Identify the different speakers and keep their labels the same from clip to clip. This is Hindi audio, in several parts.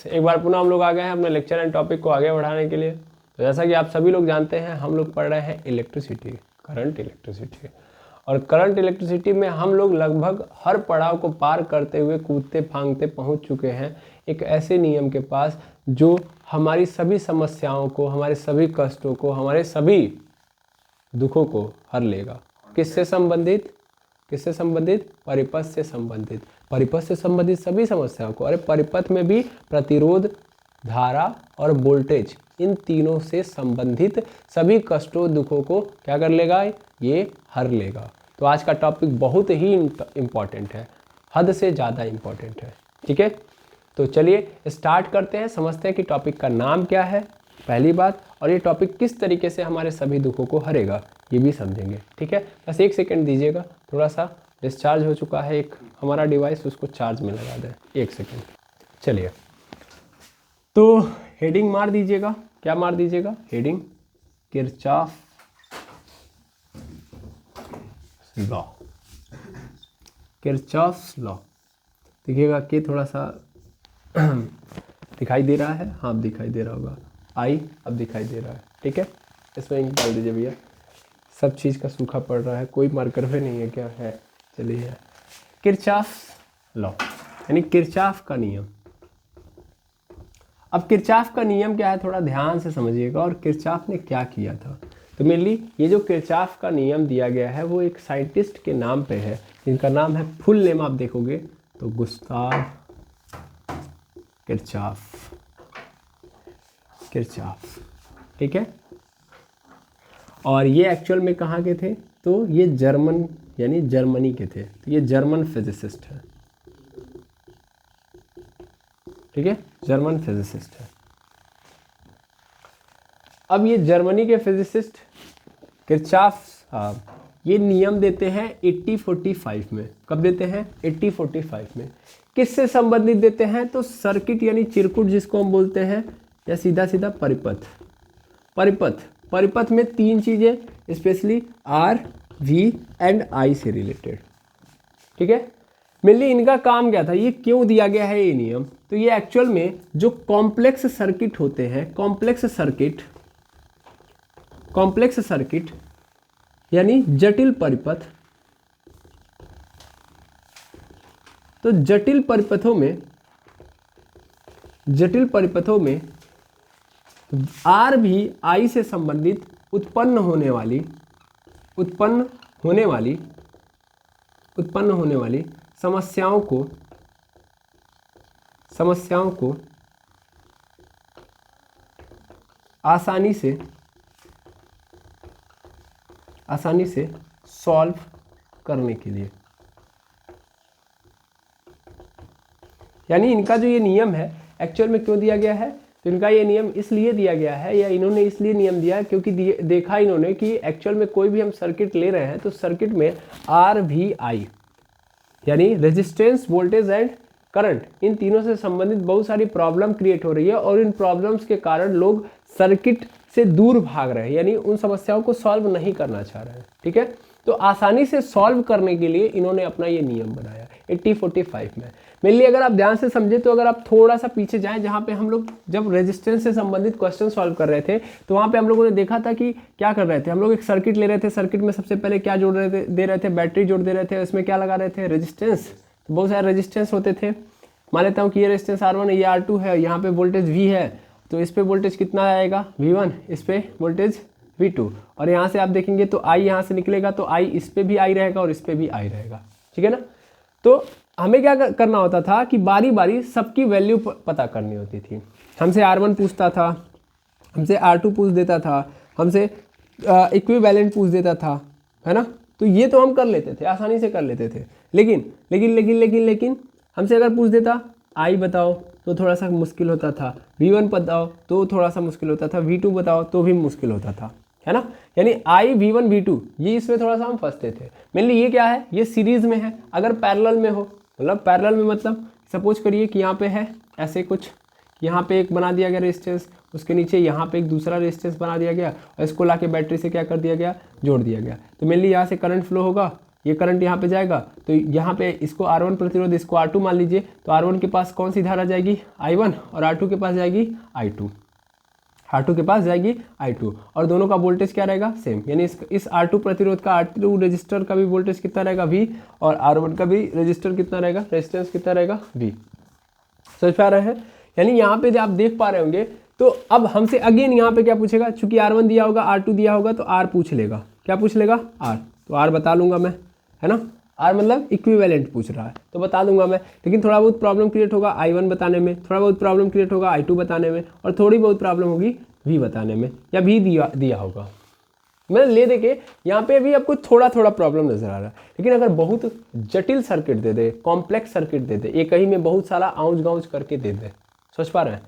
Speaker 1: एक बार पुनः हम लोग आ गए हैं अपने लेक्चर एंड टॉपिक को आगे बढ़ाने के लिए। तो जैसा कि आप सभी लोग जानते हैं, हम लोग पढ़ रहे हैं इलेक्ट्रिसिटी, करंट इलेक्ट्रिसिटी। और करंट इलेक्ट्रिसिटी में हम लोग लगभग हर पड़ाव को पार करते हुए कूदते फांगते पहुंच चुके हैं एक ऐसे नियम के पास जो हमारी सभी समस्याओं को, हमारे सभी कष्टों को, हमारे सभी दुखों को हर लेगा। किससे संबंधित? किससे संबंधित? परिपथ से संबंधित। परिपथ से संबंधित सभी समस्याओं को, अरे परिपथ में भी प्रतिरोध, धारा और वोल्टेज, इन तीनों से संबंधित सभी कष्टों दुखों को क्या कर लेगा? ये हर लेगा। तो आज का टॉपिक बहुत ही इम्पॉर्टेंट है, हद से ज़्यादा इम्पॉर्टेंट है। ठीक है, तो चलिए स्टार्ट करते हैं, समझते हैं कि टॉपिक का नाम क्या है पहली बात, और ये टॉपिक किस तरीके से हमारे सभी दुखों को हरेगा ये भी समझेंगे। ठीक है, बस एक सेकंड दीजिएगा, थोड़ा सा डिस्चार्ज हो चुका है एक हमारा डिवाइस, उसको चार्ज में लगा दें, एक सेकंड। चलिए, तो हेडिंग मार दीजिएगा, क्या मार दीजिएगा? Heading Kirchhoff law, Kirchhoff law. देखिएगा कि थोड़ा सा दिखाई दे रहा है, हाँ अब दिखाई दे रहा होगा, आई अब दिखाई दे रहा है। ठीक है, इसमें इंक डाल दीजिए भैया, सब चीज़ का सूखा पड़ रहा है, कोई मार्कर भी नहीं है, क्या है? चलिए, किरचॉफ लॉ यानी किरचॉफ का नियम। अब किरचॉफ का नियम क्या है, थोड़ा ध्यान से समझिएगा, और किरचॉफ ने क्या किया था। तो मेनली ये जो किरचॉफ का नियम दिया गया है वो एक साइंटिस्ट के नाम पे है, जिनका नाम है, फुल नेम आप देखोगे तो गुस्ताव किरचॉफ, किरचॉफ। ठीक है, और ये एक्चुअल में कहाँ के थे? तो ये जर्मन यानी जर्मनी के थे। तो ये जर्मन फिजिसिस्ट है। ठीक है, जर्मन फिजिसिस्ट है। अब ये जर्मनी के फिजिसिस्ट किरचॉफ साहब ये नियम देते हैं 1845 में। कब देते हैं? 1845 में। किससे संबंधित देते हैं? तो सर्किट यानी चिरकुट जिसको हम बोलते हैं, या सीधा सीधा परिपथ। परिपथ, परिपथ में तीन चीजें specially R, V and I से रिलेटेड। ठीक है, मेनली इनका काम क्या था, ये क्यों दिया गया है ये नियम? तो ये एक्चुअल में जो कॉम्प्लेक्स सर्किट होते हैं, कॉम्प्लेक्स सर्किट, कॉम्प्लेक्स सर्किट यानी जटिल परिपथ, तो जटिल परिपथों में आर भी आई से संबंधित उत्पन्न होने वाली समस्याओं को आसानी से सॉल्व करने के लिए, यानी इनका जो ये नियम है एक्चुअल में क्यों दिया गया है? तो इनका ये नियम इसलिए दिया गया है, या इन्होंने इसलिए नियम दिया है क्योंकि देखा इन्होंने कि एक्चुअल में कोई भी हम सर्किट ले रहे हैं तो सर्किट में आर, वी, आई यानी रेजिस्टेंस, वोल्टेज एंड करंट, इन तीनों से संबंधित बहुत सारी प्रॉब्लम क्रिएट हो रही है, और इन प्रॉब्लम्स के कारण लोग सर्किट से दूर भाग रहे हैं, यानी उन समस्याओं को सॉल्व नहीं करना चाह रहे हैं। ठीक है, तो आसानी से सॉल्व करने के लिए इन्होंने अपना ये नियम बनाया 1845 में। मेनली अगर आप ध्यान से समझे तो अगर आप थोड़ा सा पीछे जाएं, जहाँ पे हम लोग जब रेजिस्टेंस से संबंधित क्वेश्चन सॉल्व कर रहे थे, तो वहाँ पे हम लोगों ने देखा था कि क्या कर रहे थे हम लोग, एक सर्किट ले रहे थे, सर्किट में सबसे पहले क्या जोड़ रहे थे, दे रहे थे बैटरी जोड़ दे रहे थे, इसमें क्या लगा रहे थे? रेजिस्टेंस। तो बहुत सारे रेजिस्टेंस होते थे, मान लेता हूँ कि ये रेजिस्टेंस R1 है, ये R2 है, यहाँ पे वोल्टेज V है, तो इस पे वोल्टेज कितना आएगा? V1, इस पे वोल्टेज V2, और यहाँ से आप देखेंगे तो I यहाँ से निकलेगा, तो I इस पे भी I रहेगा और इस पे भी I रहेगा। ठीक है ना, तो हमें क्या करना होता था कि बारी बारी सबकी वैल्यू पता करनी होती थी। हमसे R1 पूछता था, हमसे R2 पूछ देता था, हमसे इक्विवेलेंट पूछ देता था, है ना, तो ये तो हम कर लेते थे, आसानी से कर लेते थे। लेकिन हमसे अगर पूछ देता I बताओ तो थोड़ा सा मुश्किल होता था, V1 बताओ तो थोड़ा सा मुश्किल होता था, V2 बताओ तो भी मुश्किल होता था, है ना, यानी I, V1, V2 ये इसमें थोड़ा सा हम फंसते थे। मेनली ये क्या है, ये सीरीज में है। अगर पैरेलल में हो, मतलब पैरेलल में मतलब सपोज करिए कि यहाँ पे है ऐसे कुछ, यहाँ पे एक बना दिया गया रेजिस्टेंस, उसके नीचे यहाँ पे एक दूसरा रेजिस्टेंस बना दिया गया, और इसको लाके बैटरी से क्या कर दिया गया? जोड़ दिया गया। तो मेनली यहाँ से करंट फ्लो होगा, ये करंट यहाँ पे जाएगा तो यहाँ पे इसको R1 प्रतिरोध, इसको R2 मान लीजिए, तो R1 के पास कौन सी धारा जाएगी, I1, और R2 के पास जाएगी I2, R2 के पास जाएगी I2, और दोनों का वोल्टेज क्या रहेगा, सेम। यानी इस R2 प्रतिरोध का, R2 रेजिस्टर का भी वोल्टेज कितना रहेगा, V, और R1 का भी रेजिस्टर कितना रहेगा, रेजिस्टेंस कितना रहेगा, V। समझ पा रहे हैं? यानी यहाँ पे आप देख पा रहे होंगे। तो अब हमसे अगेन यहाँ पे क्या पूछेगा, चूंकि R1 दिया होगा, R2 दिया होगा, तो R पूछ लेगा। क्या पूछ लेगा, R, तो R बता लूंगा मैं, है ना। R मतलब इक्विवेलेंट पूछ रहा है तो बता दूंगा मैं, लेकिन थोड़ा बहुत प्रॉब्लम क्रिएट होगा I1 बताने में, थोड़ा बहुत प्रॉब्लम क्रिएट होगा I2 बताने में, और थोड़ी बहुत प्रॉब्लम होगी V बताने में, या V दिया होगा। मैं ले दे के यहाँ पे भी आपको थोड़ा थोड़ा प्रॉब्लम नजर आ रहा है, लेकिन अगर बहुत जटिल सर्किट दे दे, कॉम्प्लेक्स सर्किट दे दे, एक ही में बहुत सारा आउंज गाउंज करके दे दे, सोच पा रहे हैं,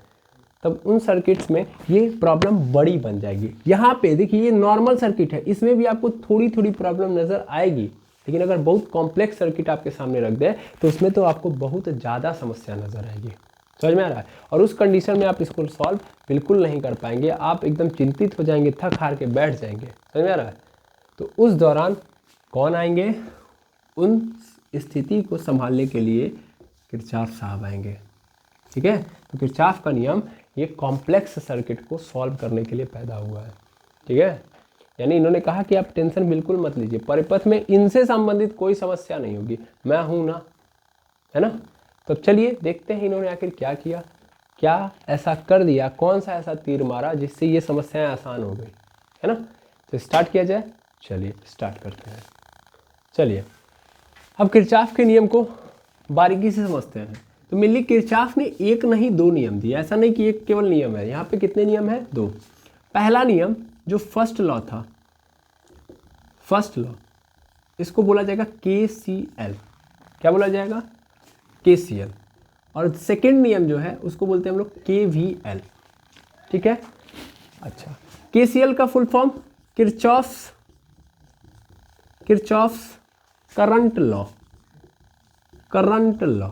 Speaker 1: तब उन सर्किट्स में ये प्रॉब्लम बड़ी बन जाएगी। यहाँ पे देखिए ये नॉर्मल सर्किट है, इसमें भी आपको थोड़ी थोड़ी प्रॉब्लम नजर आएगी, लेकिन अगर बहुत कॉम्प्लेक्स सर्किट आपके सामने रख दे तो उसमें तो आपको बहुत ज़्यादा समस्या नजर आएगी। समझ में आ रहा है? और उस कंडीशन में आप इसको सॉल्व बिल्कुल नहीं कर पाएंगे, आप एकदम चिंतित हो जाएंगे, थक हार के बैठ जाएंगे। समझ में आ रहा है? तो उस दौरान कौन आएंगे, उन स्थिति को संभालने के लिए किरचॉफ साहब आएंगे। ठीक है, तो किरचॉफ का नियम ये कॉम्प्लेक्स सर्किट को सॉल्व करने के लिए पैदा हुआ है। ठीक है, यानी इन्होंने कहा कि आप टेंशन बिल्कुल मत लीजिए, परिपथ में इनसे संबंधित कोई समस्या नहीं होगी, मैं हूं ना, है ना। तो चलिए देखते हैं इन्होंने आखिर क्या किया, क्या ऐसा कर दिया, कौन सा ऐसा तीर मारा जिससे ये समस्याएं आसान हो गई, है ना। तो स्टार्ट किया जाए, चलिए स्टार्ट करते हैं। चलिए अब किरचॉफ के नियम को बारीकी से समझते हैं। तो मेनली किरचॉफ ने एक नहीं दो नियम दिए, ऐसा नहीं कि एक केवल नियम है, यहाँ पे कितने नियम है, दो। पहला नियम जो फर्स्ट लॉ था, फर्स्ट लॉ, इसको बोला जाएगा KCL। क्या बोला जाएगा, KCL। और सेकेंड नियम जो है उसको बोलते हैं हम लोग KVL। ठीक है, अच्छा, KCL का full form Kirchhoff's current law, current law.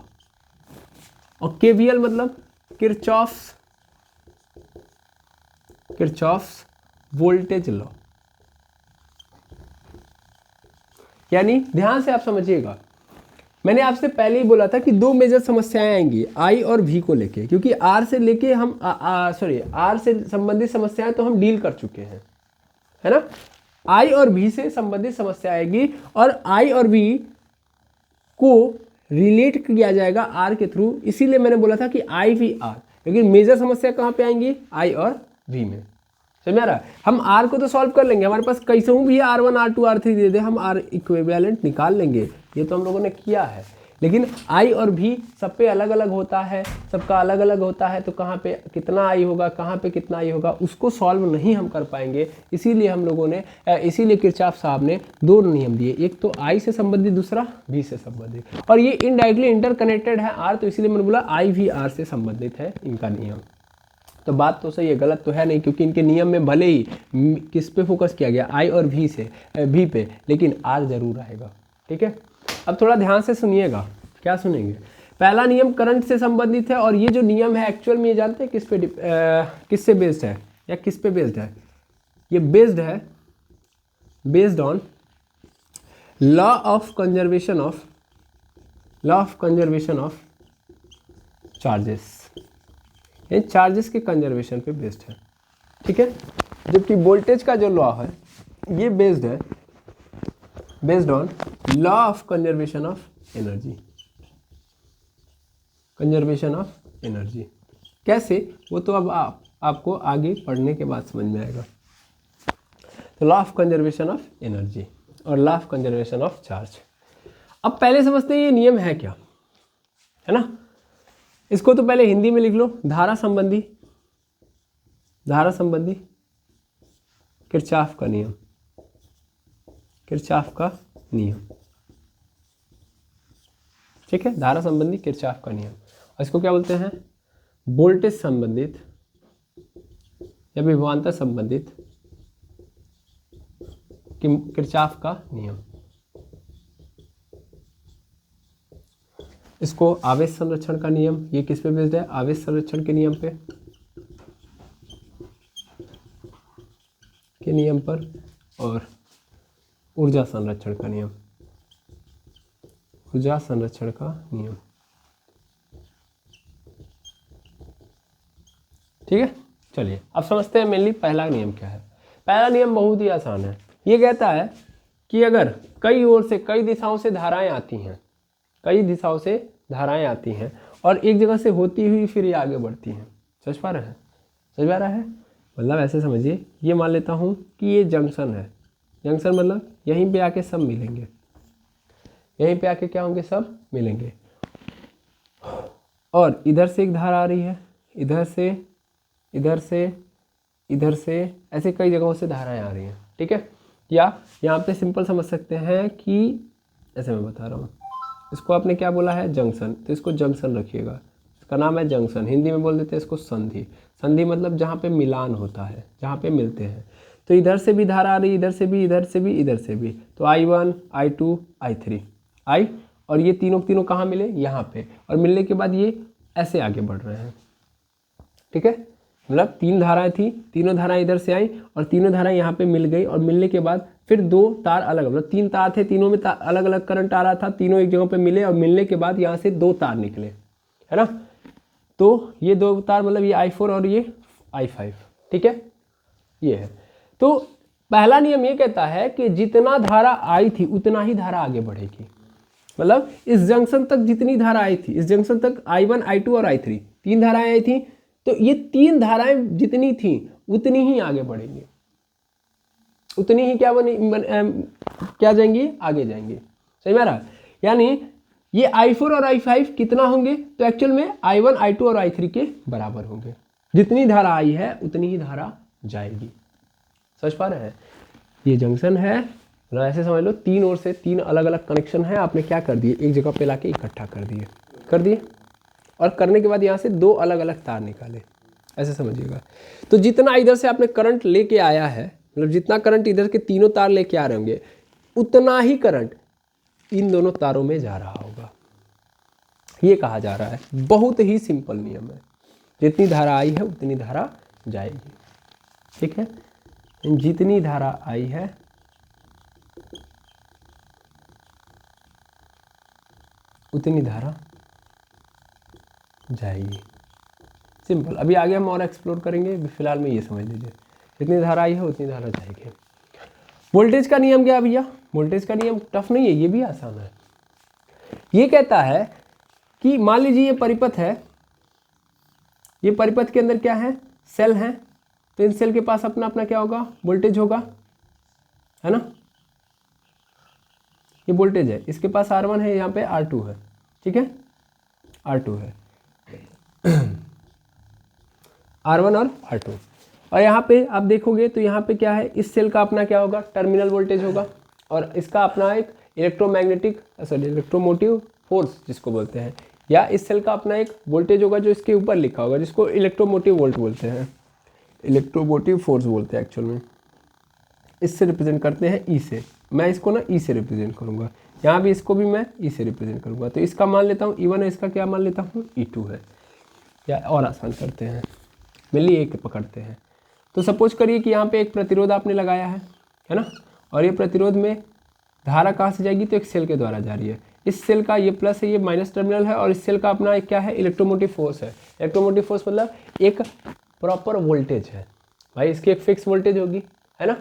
Speaker 1: और KVL मतलब किरचॉफ्स वोल्टेज लॉ। यानी ध्यान से आप समझिएगा, मैंने आपसे पहले ही बोला था कि दो मेजर समस्याएं आएंगी I और V को लेके, क्योंकि R से लेके हम R से संबंधित समस्याएं तो हम डील कर चुके हैं, है ना। I और V से संबंधित समस्या आएगी और I और V को रिलेट किया जाएगा R के थ्रू, इसीलिए मैंने बोला था कि IVR। लेकिन मेजर समस्या कहाँ पे आएंगी, I और V में। समझ में आ रहा है? हम R को तो सॉल्व कर लेंगे, हमारे पास कैसे भी R1 R2 R3 दे दे, हम R इक्विवेलेंट निकाल लेंगे, ये तो हम लोगों ने किया है। लेकिन I और V सब पे अलग अलग होता है, सबका अलग अलग होता है, तो कहाँ पे कितना I होगा, कहाँ पे कितना I होगा, उसको सॉल्व नहीं हम कर पाएंगे। इसीलिए हम लोगों ने इसीलिए किरचॉफ साहब ने दो नियम दिए, एक तो I से संबंधित, दूसरा V से संबंधित, और ये इनडायरेक्टली इंटरकनेक्टेड है R, तो इसीलिए मैंने बोला IVR से संबंधित है इनका नियम। तो बात तो सही है, गलत तो है नहीं, क्योंकि इनके नियम में भले ही किस पे फोकस किया गया, I और V पे, लेकिन R जरूर आएगा। ठीक है, अब थोड़ा ध्यान से सुनिएगा, क्या सुनेंगे। पहला नियम करंट से संबंधित है, और ये जो नियम है एक्चुअल में ये जानते हैं किससे बेस्ड है या किस पे बेस्ड है, ये based on law of conservation of charges, ये चार्जेस के कंजर्वेशन पे बेस्ड है। ठीक है, जबकि वोल्टेज का जो लॉ है ये based on law of conservation of energy. कैसे, वो तो अब आपको आगे पढ़ने के बाद समझ में आएगा। तो law of conservation of energy और law of conservation of charge. अब पहले समझते हैं ये नियम है क्या, है ना। इसको तो पहले हिंदी में लिख लो, धारा संबंधी किरचॉफ का नियम। ठीक है, धारा संबंधी किरचॉफ का नियम, और इसको क्या बोलते हैं, वोल्टेज संबंधित या विभवांतर संबंधित किरचॉफ का नियम। इसको आवेश संरक्षण का नियम, ये किस पे बेस्ड है, आवेश संरक्षण के नियम पर, और ऊर्जा संरक्षण का नियम। ऊर्जा संरक्षण का नियम। ठीक है, चलिए अब समझते हैं मेनली पहला नियम क्या है। पहला नियम बहुत ही आसान है। ये कहता है कि अगर कई ओर से कई दिशाओं से धाराएं आती हैं, कई दिशाओं से धाराएं आती हैं और एक जगह से होती हुई फिर ये आगे बढ़ती हैं। समझ पा रहे हैं? समझ पा रहा है? मतलब ऐसे समझिए, ये मान लेता हूँ कि ये जंक्शन है। जंक्शन मतलब यहीं पे आके सब मिलेंगे, यहीं पे आके क्या होंगे, सब मिलेंगे। और इधर से एक धारा आ रही है, इधर से, इधर से, इधर से, ऐसे कई जगहों से धाराएं आ रही हैं। ठीक है, या यहाँ पे सिंपल समझ सकते हैं कि ऐसे मैं बता रहा हूँ, इसको आपने क्या बोला है, जंक्शन, तो इसको जंक्शन रखिएगा, इसका नाम है जंक्शन। हिंदी में बोल देते हैं इसको संधि। संधि मतलब जहाँ पे मिलान होता है, जहाँ पे मिलते हैं। तो इधर से भी धारा आ रही, इधर से भी, इधर से भी, इधर से भी। तो I1, I2, I3, I, और ये तीनों तीनों कहाँ मिले, यहाँ पे। और मिलने के बाद ये ऐसे आगे बढ़ रहे हैं। ठीक है, मतलब तीन धाराएं थी, तीनों धाराएं इधर से आई और तीनों धाराएं यहाँ पे मिल गई। और मिलने के बाद फिर दो तार अलग, मतलब तीन तार थे, तीनों में अलग अलग करंट आ रहा था, तीनों एक जगह पे मिले और मिलने के बाद यहाँ से दो तार निकले, है ना। तो ये दो तार मतलब ये I4 और ये I5। ठीक है, ये है। तो पहला नियम ये कहता है कि जितना धारा आई थी उतना ही धारा आगे बढ़ेगी। मतलब इस जंक्शन तक जितनी धारा आई थी, इस जंक्शन तक I1, I2 और I3 तीन धाराएं आई थी, तो ये तीन धाराएं जितनी थी उतनी ही आगे बढ़ेंगी, उतनी ही क्या जाएंगी, आगे जाएंगी। सही में रहा? यानी ये I4 और I5 कितना होंगे, तो एक्चुअल में I1, I2 और I3 के बराबर होंगे। जितनी धारा आई है उतनी ही धारा जाएगी। समझ पा रहे हैं? ये जंक्शन है, मतलब ऐसे समझ लो तीन ओर से तीन अलग अलग कनेक्शन है, आपने क्या कर दिए, एक जगह पे लाके इकट्ठा कर दिए और करने के बाद यहाँ से दो अलग अलग तार निकाले, ऐसे समझिएगा। तो जितना इधर से आपने करंट लेके आया है, मतलब जितना करंट इधर के तीनों तार लेके आ रहे होंगे, उतना ही करंट इन दोनों तारों में जा रहा होगा। ये कहा जा रहा है, बहुत ही सिंपल नियम है। जितनी धारा आई है उतनी धारा जाएगी। ठीक है, जितनी धारा आई है उतनी धारा जाएगी। सिंपल। अभी आगे हम और एक्सप्लोर करेंगे, फिलहाल में ये समझ लीजिए, जितनी धारा आई है उतनी धारा जाएगी। वोल्टेज का नियम क्या है भैया? वोल्टेज का नियम टफ नहीं है, ये भी आसान है। ये कहता है कि मान लीजिए ये परिपथ है, ये परिपथ के अंदर क्या है, सेल है, तो इन सेल के पास अपना अपना क्या होगा, वोल्टेज होगा, है ना। ये वोल्टेज है, इसके पास R1 है, यहाँ पे R2 है। ठीक है, R2 है, R1 और R2। और यहाँ पे आप देखोगे तो यहाँ पे क्या है, इस सेल का अपना क्या होगा, टर्मिनल वोल्टेज होगा, और इसका अपना एक इलेक्ट्रोमोटिव फोर्स जिसको बोलते हैं, या इस सेल का अपना एक वोल्टेज होगा जो इसके ऊपर लिखा होगा, जिसको इलेक्ट्रोमोटिव वोल्ट बोलते हैं, इलेक्ट्रोमोटिव फोर्स बोलते हैं एक्चुअल में। इससे रिप्रेजेंट करते हैं ई से, मैं इसको ना ई से रिप्रेजेंट करूँगा, यहाँ भी इसको भी मैं ई से रिप्रेजेंट करूँगा। तो इसका मान लेता हूँ E1 है, इसका क्या मान लेता हूँ E2 है, या और आसान करते हैं, मिली एक पकड़ते हैं। तो सपोज करिए कि यहाँ पे एक प्रतिरोध आपने लगाया है ना, और ये प्रतिरोध में धारा कहाँ से जाएगी, तो एक सेल के द्वारा जा रही है। इस सेल का ये प्लस है, ये माइनस टर्मिनल है, और इस सेल का अपना एक क्या है, इलेक्ट्रोमोटिव फोर्स है। इलेक्ट्रोमोटिव फोर्स मतलब एक प्रॉपर वोल्टेज है भाई, इसकी एक फिक्स वोल्टेज होगी, है ना।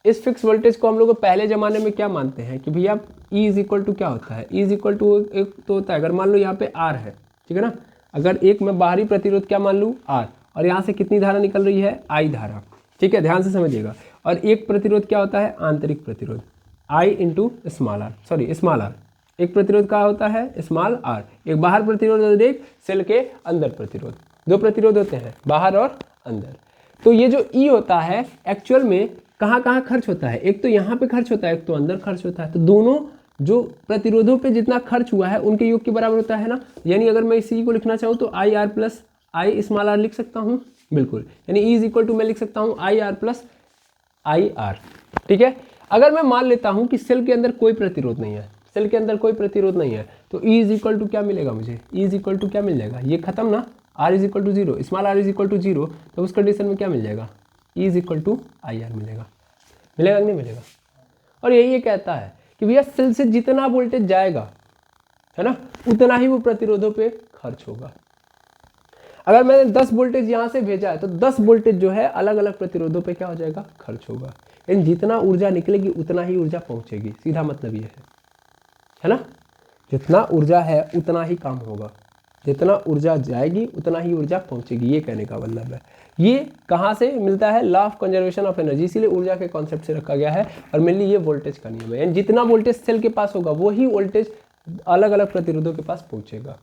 Speaker 1: इस फिक्स वोल्टेज को हम लोग पहले ज़माने में क्या मानते हैं कि भैया E इज इक्वल टू क्या होता है, E इज इक्वल टू एक तो होता है, अगर मान लो यहाँ पे R है, ठीक है ना, अगर एक मैं बाहरी प्रतिरोध क्या मान लूँ R, और यहाँ से कितनी धारा निकल रही है, I धारा। ठीक है, ध्यान से समझिएगा। और एक प्रतिरोध क्या होता है, आंतरिक प्रतिरोध, I इंटू स्मॉल r। एक प्रतिरोध क्या होता है, स्मॉल r। एक बाहर प्रतिरोध और एक सेल के अंदर प्रतिरोध, दो प्रतिरोध होते हैं, बाहर और अंदर। तो ये जो E होता है एक्चुअल में कहाँ कहाँ खर्च होता है, एक तो यहाँ पे खर्च होता है, एक तो अंदर खर्च होता है। तो दोनों जो प्रतिरोधों पे जितना खर्च हुआ है उनके योग के बराबर होता है ना। यानी अगर मैं इसी को लिखना चाहूँ तो I R plus I small R लिख सकता हूँ, बिल्कुल। यानी ई इज इक्वल टू मैं लिख सकता हूँ आई आर प्लस आई आर। ठीक है, अगर मैं मान लेता हूँ कि सेल के अंदर कोई प्रतिरोध नहीं है, सेल के अंदर कोई प्रतिरोध नहीं है, तो ई इज इक्वल टू क्या मिलेगा मुझे, ई इज इक्वल टू क्या मिल जाएगा, ये खत्म ना, R is equal to zero, small R is equal to zero. तो उस कंडीशन में क्या मिल जाएगा, E is equal to I R मिलेगा। मिलेगा कि नहीं मिलेगा। और यही ये कहता है कि भैया सेल से जितना वोल्टेज जाएगा है ना, उतना ही वो प्रतिरोधों पे खर्च होगा। अगर मैंने 10 वोल्टेज यहाँ से भेजा है तो 10 वोल्टेज जो है अलग अलग प्रतिरोधों पे क्या हो जाएगा, खर्च होगा। लेकिन जितना ऊर्जा निकलेगी उतना ही ऊर्जा पहुँचेगी, सीधा मतलब ये है ना। जितना ऊर्जा है उतना ही काम होगा, जितना ऊर्जा जाएगी उतना ही ऊर्जा पहुँचेगी, ये कहने का मतलब है। ये कहाँ से मिलता है, law of conservation of energy, इसीलिए ऊर्जा के कॉन्सेप्ट से रखा गया है। और मेनली ये वोल्टेज का नियम है, यानी जितना वोल्टेज सेल के पास होगा वही वोल्टेज अलग अलग प्रतिरोधों के पास पहुँचेगा।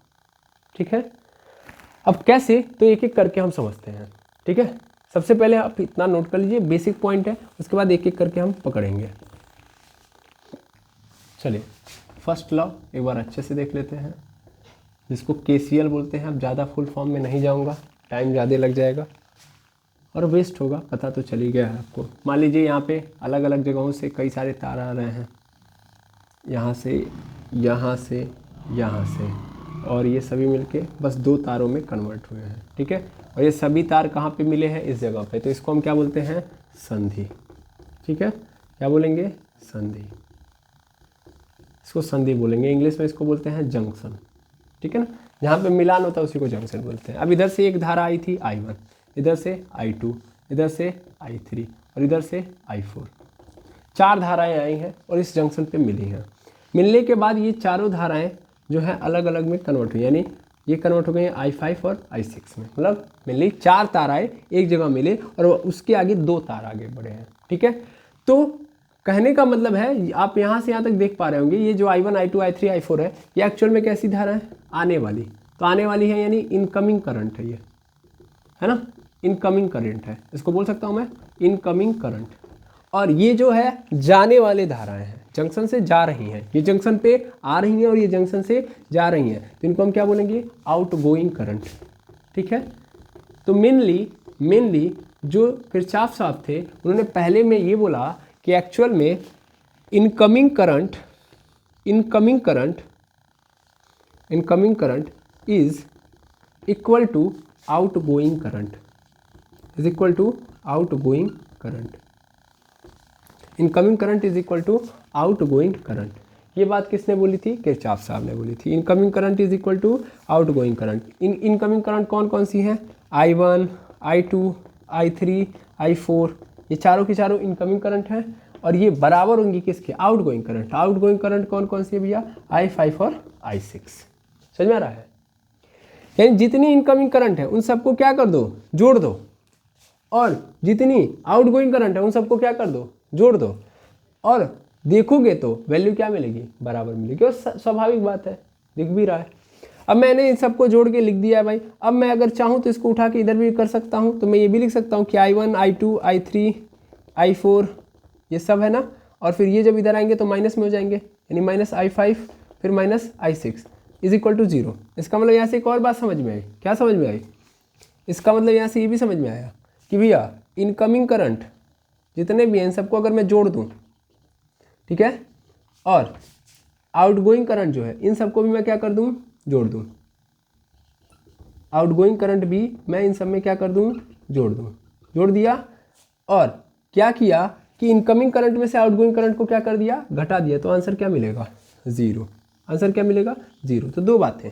Speaker 1: ठीक है, अब कैसे, तो एक एक करके हम समझते हैं। ठीक है, सबसे पहले आप इतना नोट कर लीजिए, बेसिक पॉइंट है, उसके बाद एक एक करके हम पकड़ेंगे। चलिए फर्स्ट लॉ एक बार अच्छे से देख लेते हैं, जिसको KCL बोलते हैं। अब ज़्यादा फुल फॉर्म में नहीं जाऊंगा, टाइम ज़्यादा लग जाएगा और वेस्ट होगा, पता तो चल ही गया है आपको। मान लीजिए यहाँ पे अलग अलग जगहों से कई सारे तार आ रहे हैं, यहाँ से यहाँ से यहाँ से, और ये सभी मिलके बस 2 तारों में कन्वर्ट हुए हैं। ठीक है, और ये सभी तार कहाँ पे मिले हैं, इस जगह पे, तो इसको हम क्या बोलते हैं, संधि। ठीक है, क्या बोलेंगे, संधि, इसको संधि बोलेंगे। इंग्लिश में इसको बोलते हैं जंक्शन। ठीक है ना, जहाँ पे मिलान होता है उसी को जंक्शन बोलते हैं। अब इधर से एक धारा आई थी I1, इधर से I2, इधर से I3 और इधर से I4, 4 धाराएं आई हैं और इस जंक्शन पे मिली हैं। मिलने के बाद ये चारों धाराएं जो है अलग अलग में कन्वर्ट हुई, यानी ये कन्वर्ट हो गई हैं I5 और I6 में, मतलब मिली 4 ताराएं एक जगह मिले और उसके आगे 2 तार आगे बढ़े हैं। ठीक है, तो कहने का मतलब है, आप यहाँ से यहाँ तक देख पा रहे होंगे, ये जो I1, I2, I3, I4 है, ये एक्चुअल में कैसी धारा है, आने वाली। तो आने वाली है यानी इनकमिंग करंट है ये, है ना, इनकमिंग करंट है, इसको बोल सकता हूँ मैं इनकमिंग करंट। और ये जो है जाने वाले धाराएं हैं, जंक्शन से जा रही हैं, ये जंक्शन पे आ रही हैं और ये जंक्शन से जा रही हैं, तो इनको हम क्या बोलेंगे, आउटगोइंग करंट। ठीक है, तो मेनली जो किरचॉफ साहब थे उन्होंने पहले में ये बोला कि एक्चुअल में incoming current is equal to outgoing current, incoming current is equal to outgoing current. ये बात किसने बोली थी, किरचॉफ साहब ने बोली थी। Incoming current is equal to outgoing current. Incoming current कौन कौन सी हैं, I1, I2, I3, I4, ये चारों की चारों इनकमिंग करंट हैं और ये बराबर होंगी किसके, आउटगोइंग करंट। आउटगोइंग करंट कौन कौन सी है भैया, I5 और I6। समझ में आ रहा है, यानी जितनी इनकमिंग करंट है उन सबको क्या कर दो, जोड़ दो, और जितनी आउटगोइंग करंट है उन सबको क्या कर दो, जोड़ दो, और देखोगे तो वैल्यू क्या मिलेगी, बराबर मिलेगी। और स्वाभाविक बात है, दिख भी रहा है। अब मैंने इन सबको जोड़ के लिख दिया है भाई। अब मैं अगर चाहूँ तो इसको उठा के इधर भी कर सकता हूँ, तो मैं ये भी लिख सकता हूँ कि I1, I2, I3, I4 ये सब है ना, और फिर ये जब इधर आएंगे तो माइनस में हो जाएंगे, यानी -I5 फिर -I6 इज इक्वल टू 0। इसका मतलब यहाँ से एक और बात समझ में आई, क्या समझ में आई, इसका मतलब यहाँ से ये भी समझ में आया कि भैया इनकमिंग करंट जितने भी हैं इन सबको अगर मैं जोड़ दूँ, ठीक है, और आउटगोइंग करंट जो है इन सबको भी मैं क्या कर दूँ, जोड़ दूँ। आउटगोइंग करंट भी मैं इन सब में क्या कर दूँ, जोड़ दूँ। जोड़ दिया और क्या किया कि इनकमिंग करंट में से आउटगोइंग करंट को क्या कर दिया, घटा दिया, तो आंसर क्या मिलेगा, 0। आंसर क्या मिलेगा, 0। तो दो बातें,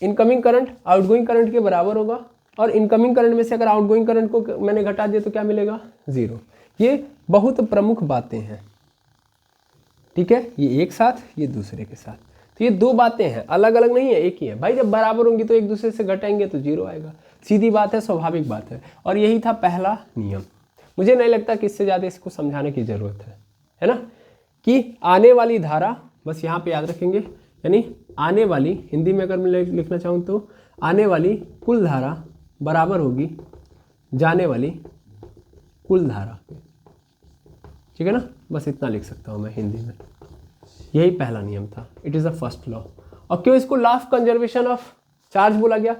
Speaker 1: इनकमिंग करंट आउटगोइंग करंट के बराबर होगा और इनकमिंग करंट में से अगर आउटगोइंग करंट को मैंने घटा दिया तो क्या मिलेगा, 0। ये बहुत प्रमुख बातें हैं, ठीक है, ये एक साथ ये दूसरे के साथ, तो ये दो बातें हैं, अलग अलग नहीं है, एक ही है भाई। जब बराबर होंगी तो एक दूसरे से घटाएंगे तो 0 आएगा, सीधी बात है, स्वाभाविक बात है। और यही था पहला नियम। मुझे नहीं लगता कि इससे ज़्यादा इसको समझाने की ज़रूरत है ना, कि आने वाली धारा, बस यहाँ पे याद रखेंगे, यानी आने वाली, हिंदी में अगर मैं लिखना चाहूँ तो आने वाली कुल धारा बराबर होगी जाने वाली कुल धारा पे, ठीक है ना, बस इतना लिख सकता हूँ मैं हिंदी में। यही पहला नियम था, it is the first law. और क्यों इसको law of conservation of charge बोला गया,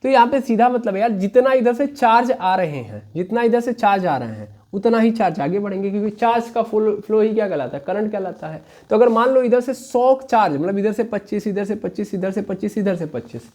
Speaker 1: तो यहाँ पे सीधा मतलब है यार, जितना इधर से चार्ज आ रहे हैं, जितना इधर से चार्ज आ रहे हैं उतना ही चार्ज आगे बढ़ेंगे, क्योंकि चार्ज का फ्लो ही क्या कहलाता है, करंट कहलाता है। तो अगर मान लो इधर से 100 चार्ज, मतलब इधर से 25, इधर से 25, इधर से 25, इधर से 25,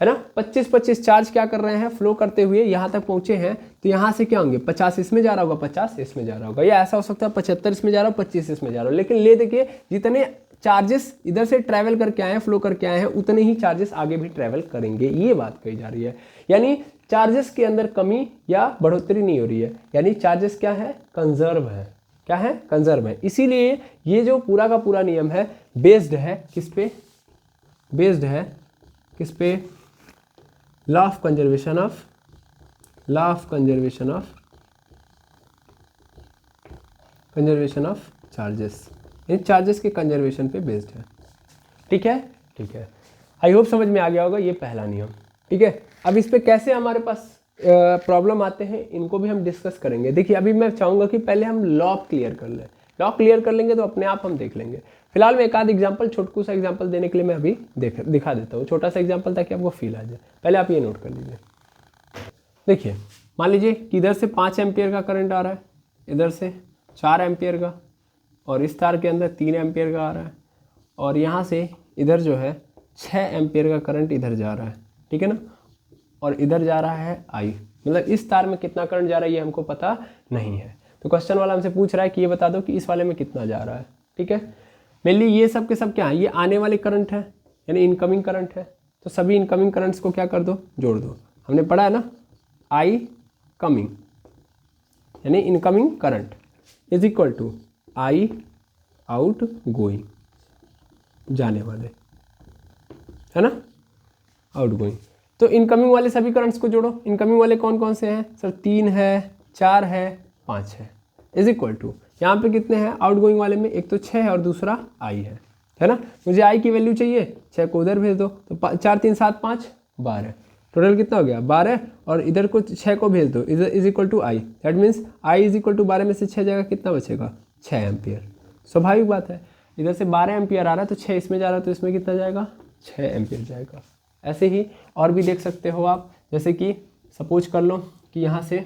Speaker 1: है ना, 25 चार्ज क्या कर रहे हैं, फ्लो करते हुए यहाँ तक पहुँचे हैं, तो यहाँ से क्या होंगे, 50 इसमें जा रहा होगा, 50 इसमें जा रहा होगा, या ऐसा हो सकता है 75 इसमें जा रहा हो, 25 इसमें जा रहा हो। लेकिन ले देखिए, जितने चार्जेस इधर से ट्रैवल करके आए हैं, फ्लो करके आए हैं, उतने ही चार्जेस आगे भी ट्रैवल करेंगे, ये बात कही जा रही है। यानी चार्जेस के अंदर कमी या बढ़ोतरी नहीं हो रही है, यानी चार्जेस क्या है, कंजर्व है। क्या है, कंजर्व है। इसीलिए ये जो पूरा का पूरा नियम है बेस्ड है किस पे, बेस्ड है किस पे, law of conservation of, law of conservation of, conservation of charges, in charges के कंजर्वेशन पे बेस्ड है। ठीक है, ठीक है, आई होप समझ में आ गया होगा ये पहला नियम। ठीक है, अब इस पे कैसे हमारे पास प्रॉब्लम आते हैं इनको भी हम डिस्कस करेंगे। देखिए अभी मैं चाहूँगा कि पहले हम लॉ क्लियर कर लें, लॉ क्लियर कर लेंगे तो अपने आप हम देख लेंगे। फिलहाल मैं एक आध एग्जाम्पल, छोटकू सा एग्जाम्पल देने के लिए मैं अभी दिखा देता हूँ, छोटा सा एग्जाम्पल ताकि आपको फील आ जाए। पहले आप ये नोट कर लीजिए। देखिए मान लीजिए कि इधर से 5 एम्पियर का करंट आ रहा है, इधर से 4 एम्पियर का, और इस तार के अंदर 3 एम्पियर का आ रहा है, और यहाँ से इधर जो है 6 एम्पियर का करंट इधर जा रहा है। ठीक है ना, और इधर जा रहा है आई, मतलब इस तार में कितना करंट जा रहा है ये हमको पता नहीं है। तो क्वेश्चन वाला हमसे पूछ रहा है कि ये बता दो कि इस वाले में कितना जा रहा है। ठीक है, मेनली ये सब के सब क्या है, ये आने वाले करंट है यानी इनकमिंग करंट है। तो सभी इनकमिंग करंट्स को क्या कर दो, जोड़ दो। हमने पढ़ा है ना, आई कमिंग यानी incoming current is equal to I out going, जाने वाले, है ना, आउट गोइंग। तो इनकमिंग वाले सभी करंट्स को जोड़ो। इनकमिंग वाले कौन कौन से हैं सर, 3 है, 4 है, 5 है, इज इक्वल टू यहाँ पे कितने हैं आउट गोइंग वाले में, एक तो 6 है और दूसरा आई है ना। मुझे आई की वैल्यू चाहिए, 6 को उधर भेज दो, तो 4 3 7 5 12, टोटल कितना हो गया 12, और इधर को 6 को भेज दो, is equal to I, that means I is equal to 12 में से 6 जाएगा, कितना बचेगा 6 एम्पियर। स्वाभाविक बात है, इधर से 12 एम्पियर आ रहा है तो 6 इसमें जा रहा है तो इसमें कितना जाएगा 6 एम्पियर जाएगा। ऐसे ही और भी देख सकते हो आप, जैसे कि सपोज कर लो कि यहाँ से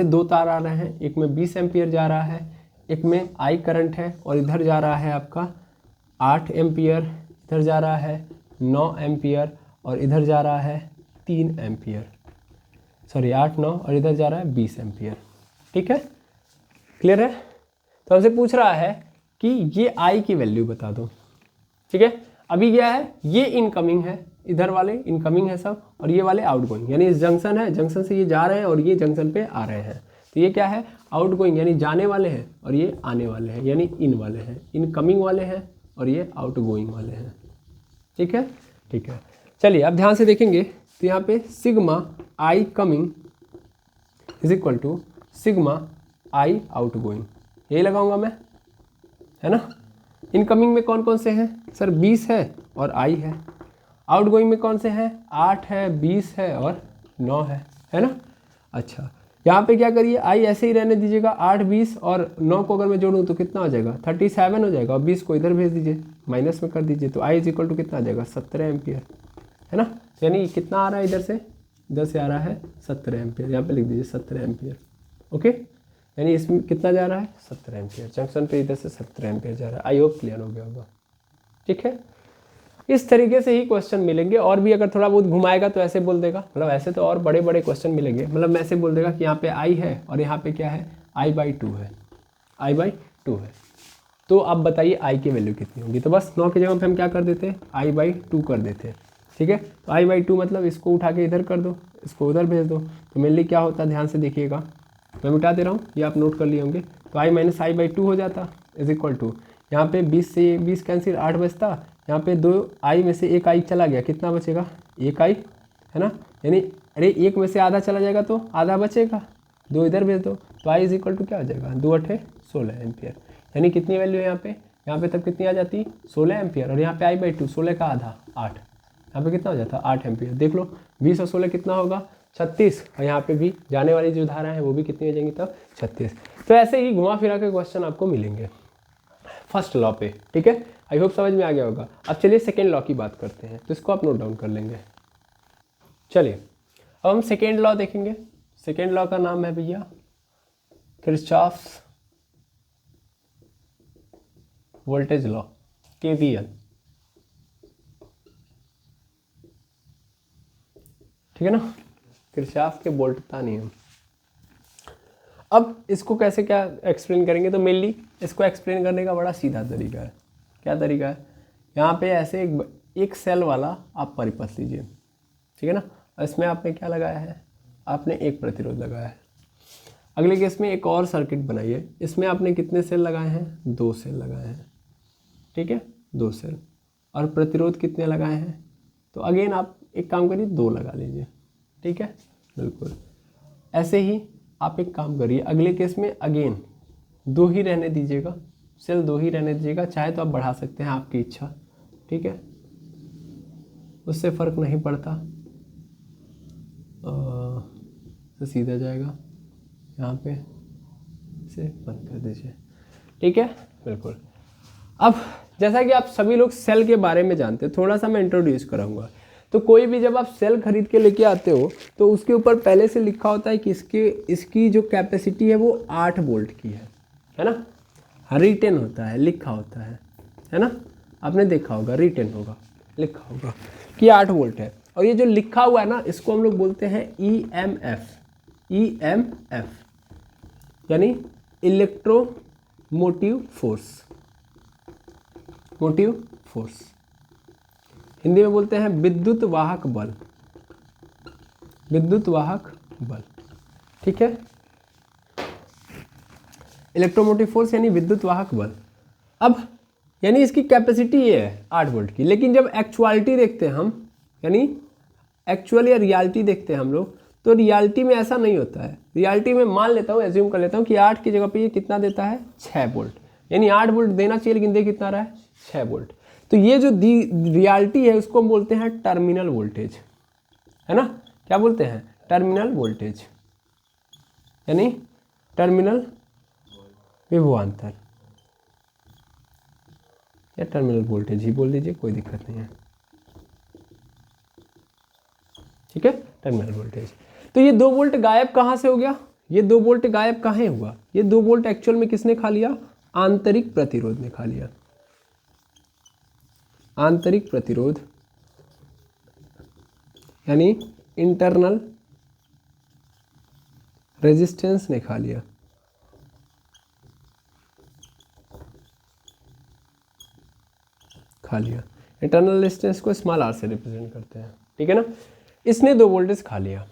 Speaker 1: 2 तार आ रहे हैं, एक में 20 एम्पियर जा रहा है, एक में आई करंट है, और इधर जा रहा है आपका 8 एम्पियर, इधर जा रहा है 9 एम्पियर, और इधर जा रहा है 3 एम्पियर, सॉरी 8 9, और इधर जा रहा है 20 एम्पियर। ठीक है, क्लियर है। तो हमसे पूछ रहा है कि ये आई की वैल्यू बता दो। ठीक है, अभी क्या है, ये इनकमिंग है, इधर वाले इनकमिंग है सब, और ये वाले आउटगोइंग, यानी इस जंक्शन है, जंक्शन से ये जा रहे हैं और ये जंक्शन पे आ रहे हैं। तो ये क्या है, आउटगोइंग यानी जाने वाले हैं, और ये आने वाले हैं यानी इन वाले हैं, इनकमिंग वाले हैं, और ये आउटगोइंग वाले हैं। ठीक है, ठीक है, चलिए अब ध्यान से देखेंगे तो यहाँ पे sigma I coming is equal to sigma I outgoing, यही लगाऊंगा मैं, है ना। इनकमिंग में कौन कौन से हैं सर, 20 है और आई है। आउटगोइंग में कौन से हैं, 8 है, 20 है और 9 है ना। अच्छा, यहाँ पे क्या करिए, आई ऐसे ही रहने दीजिएगा, 8 20 और 9 को अगर मैं जोड़ूँ तो कितना हो जाएगा 37 हो जाएगा, और 20 को इधर भेज दीजिए, माइनस में कर दीजिए, तो आई इज इक्वल टू कितना आ जाएगा 17 एम्पियर, है ना। यानी कितना आ रहा है इधर से आ रहा है 17 एम्पियर, यहाँ पे लिख दीजिए 17 एम्पियर। ओके, यानी इसमें कितना जा रहा है 17 एम्पियर, जंक्शन पे इधर से 17 एम्पियर जा रहा है। आई होप क्लियर हो गया होगा। ठीक है, इस तरीके से ही क्वेश्चन मिलेंगे, और भी अगर थोड़ा बहुत घुमाएगा तो ऐसे बोल देगा, मतलब ऐसे तो और बड़े बड़े क्वेश्चन मिलेंगे, मतलब ऐसे बोल देगा कि यहाँ पे आई है और यहाँ पे क्या है I/2 है, I/2 है। तो आप बताइए आई की वैल्यू कितनी होगी, तो बस 9 की जगह पे हम क्या कर देते हैं I/2 कर देते हैं। ठीक है, तो I/2 मतलब इसको उठा के इधर कर दो, इसको उधर भेज दो, तो मेनली क्या होता है ध्यान से देखिएगा, मैं मिटा दे रहा हूँ, ये आप नोट कर लिए होंगे। तो I - I/2 हो जाता इज इक्वल टू, यहाँ पे 20 से 20 कैंसिल 8 बचता, यहाँ पे 2 आई में से 1 आई चला गया, कितना बचेगा 1 आई, है ना। यानी अरे 1 में से आधा चला जाएगा तो आधा बचेगा, 2 इधर भेज दो, तो आई इज इक्वल टू क्या हो जाएगा 2 8 16 एम्पियर। यानी कितनी वैल्यू है यहाँ पे तब कितनी आ जाती 16 एम्पियर, और यहाँ पे I/2 16 का आधा 8, यहाँ पे कितना हो जाता 8 एम्पियर। देख लो 20 और 16 कितना होगा 36, और यहाँ पे भी जाने वाली जो धारा है वो भी कितनी हो जाएंगी तब 36। तो ऐसे ही घुमा फिरा के क्वेश्चन आपको मिलेंगे फर्स्ट लॉ पे। ठीक है, आई होप समझ में आ गया होगा। अब चलिए सेकेंड लॉ की बात करते हैं, तो इसको आप नोट डाउन कर लेंगे। चलिए अब हम सेकेंड लॉ देखेंगे। सेकेंड लॉ का नाम है भैया किरचॉफ्स वोल्टेज लॉ, KVL। ठीक है ना, किरचॉफ के वोल्टता नियम। अब इसको कैसे क्या एक्सप्लेन करेंगे, तो मेनली इसको एक्सप्लेन करने का बड़ा सीधा तरीका है। क्या तरीका है, यहाँ पे ऐसे एक सेल वाला आप परिपथ लीजिए, ठीक है ना, और इसमें आपने क्या लगाया है, आपने एक प्रतिरोध लगाया है। अगले केस में एक और सर्किट बनाइए, इसमें आपने कितने सेल लगाए हैं, 2 सेल लगाए हैं, ठीक है, 2 सेल, और प्रतिरोध कितने लगाए हैं, तो अगेन आप एक काम करिए 2 लगा लीजिए, ठीक है, बिल्कुल। ऐसे ही आप एक काम करिए, अगले केस में अगेन 2 ही रहने दीजिएगा, सेल 2 ही रहने दीजिएगा, चाहे तो आप बढ़ा सकते हैं, आपकी इच्छा, ठीक है, उससे फ़र्क नहीं पड़ता। तो सीधा जाएगा, यहाँ पे इसे बंद कर दीजिए, ठीक है, बिल्कुल। अब जैसा कि आप सभी लोग सेल के बारे में जानते हैं, थोड़ा सा मैं इंट्रोड्यूस कराऊंगा। तो कोई भी जब आप सेल खरीद के लेके आते हो तो उसके ऊपर पहले से लिखा होता है कि इसकी जो कैपेसिटी है वो 8 वोल्ट की है ना, रिटेन होता है, लिखा होता है ना, आपने देखा होगा, रिटेन होगा, लिखा होगा कि 8 वोल्ट है। और ये जो लिखा हुआ है ना, इसको हम लोग बोलते हैं EMF, यानी electromotive force, motive force, Hindi में बोलते हैं विद्युत वाहक बल, विद्युत वाहक बल, ठीक है, इलेक्ट्रोमोटिव फोर्स यानी विद्युत वाहक बल। अब यानी इसकी कैपेसिटी ये है 8 वोल्ट की, लेकिन जब एक्चुअलिटी देखते हैं हम, यानी एक्चुअल या रियलिटी देखते हैं हम लोग, तो रियलिटी में ऐसा नहीं होता है। रियलिटी में मान लेता हूँ, एज्यूम कर लेता हूँ कि 8 की जगह पे ये कितना देता है, 6 वोल्ट, यानी 8 वोल्ट देना चाहिए, लेकिन दे कितना रहा है, 6 वोल्ट। तो ये जो रियलिटी है उसको हम बोलते हैं टर्मिनल वोल्टेज, है ना, क्या बोलते हैं, टर्मिनल वोल्टेज, यानी टर्मिनल विभवांतर, या टर्मिनल वोल्टेज ही बोल दीजिए, कोई दिक्कत नहीं है, ठीक है, टर्मिनल वोल्टेज। तो ये 2 वोल्ट गायब कहाँ से हो गया, ये 2 वोल्ट गायब कहाँ हुआ, ये 2 वोल्ट एक्चुअल में किसने खा लिया, आंतरिक प्रतिरोध ने खा लिया, आंतरिक प्रतिरोध यानी इंटरनल रेजिस्टेंस ने खा लिया, इंटरनल रेजिस्टेंस को स्मॉल r से रिप्रेजेंट करते हैं, ठीक है ना, इसने 2 वोल्टेज खा लिया।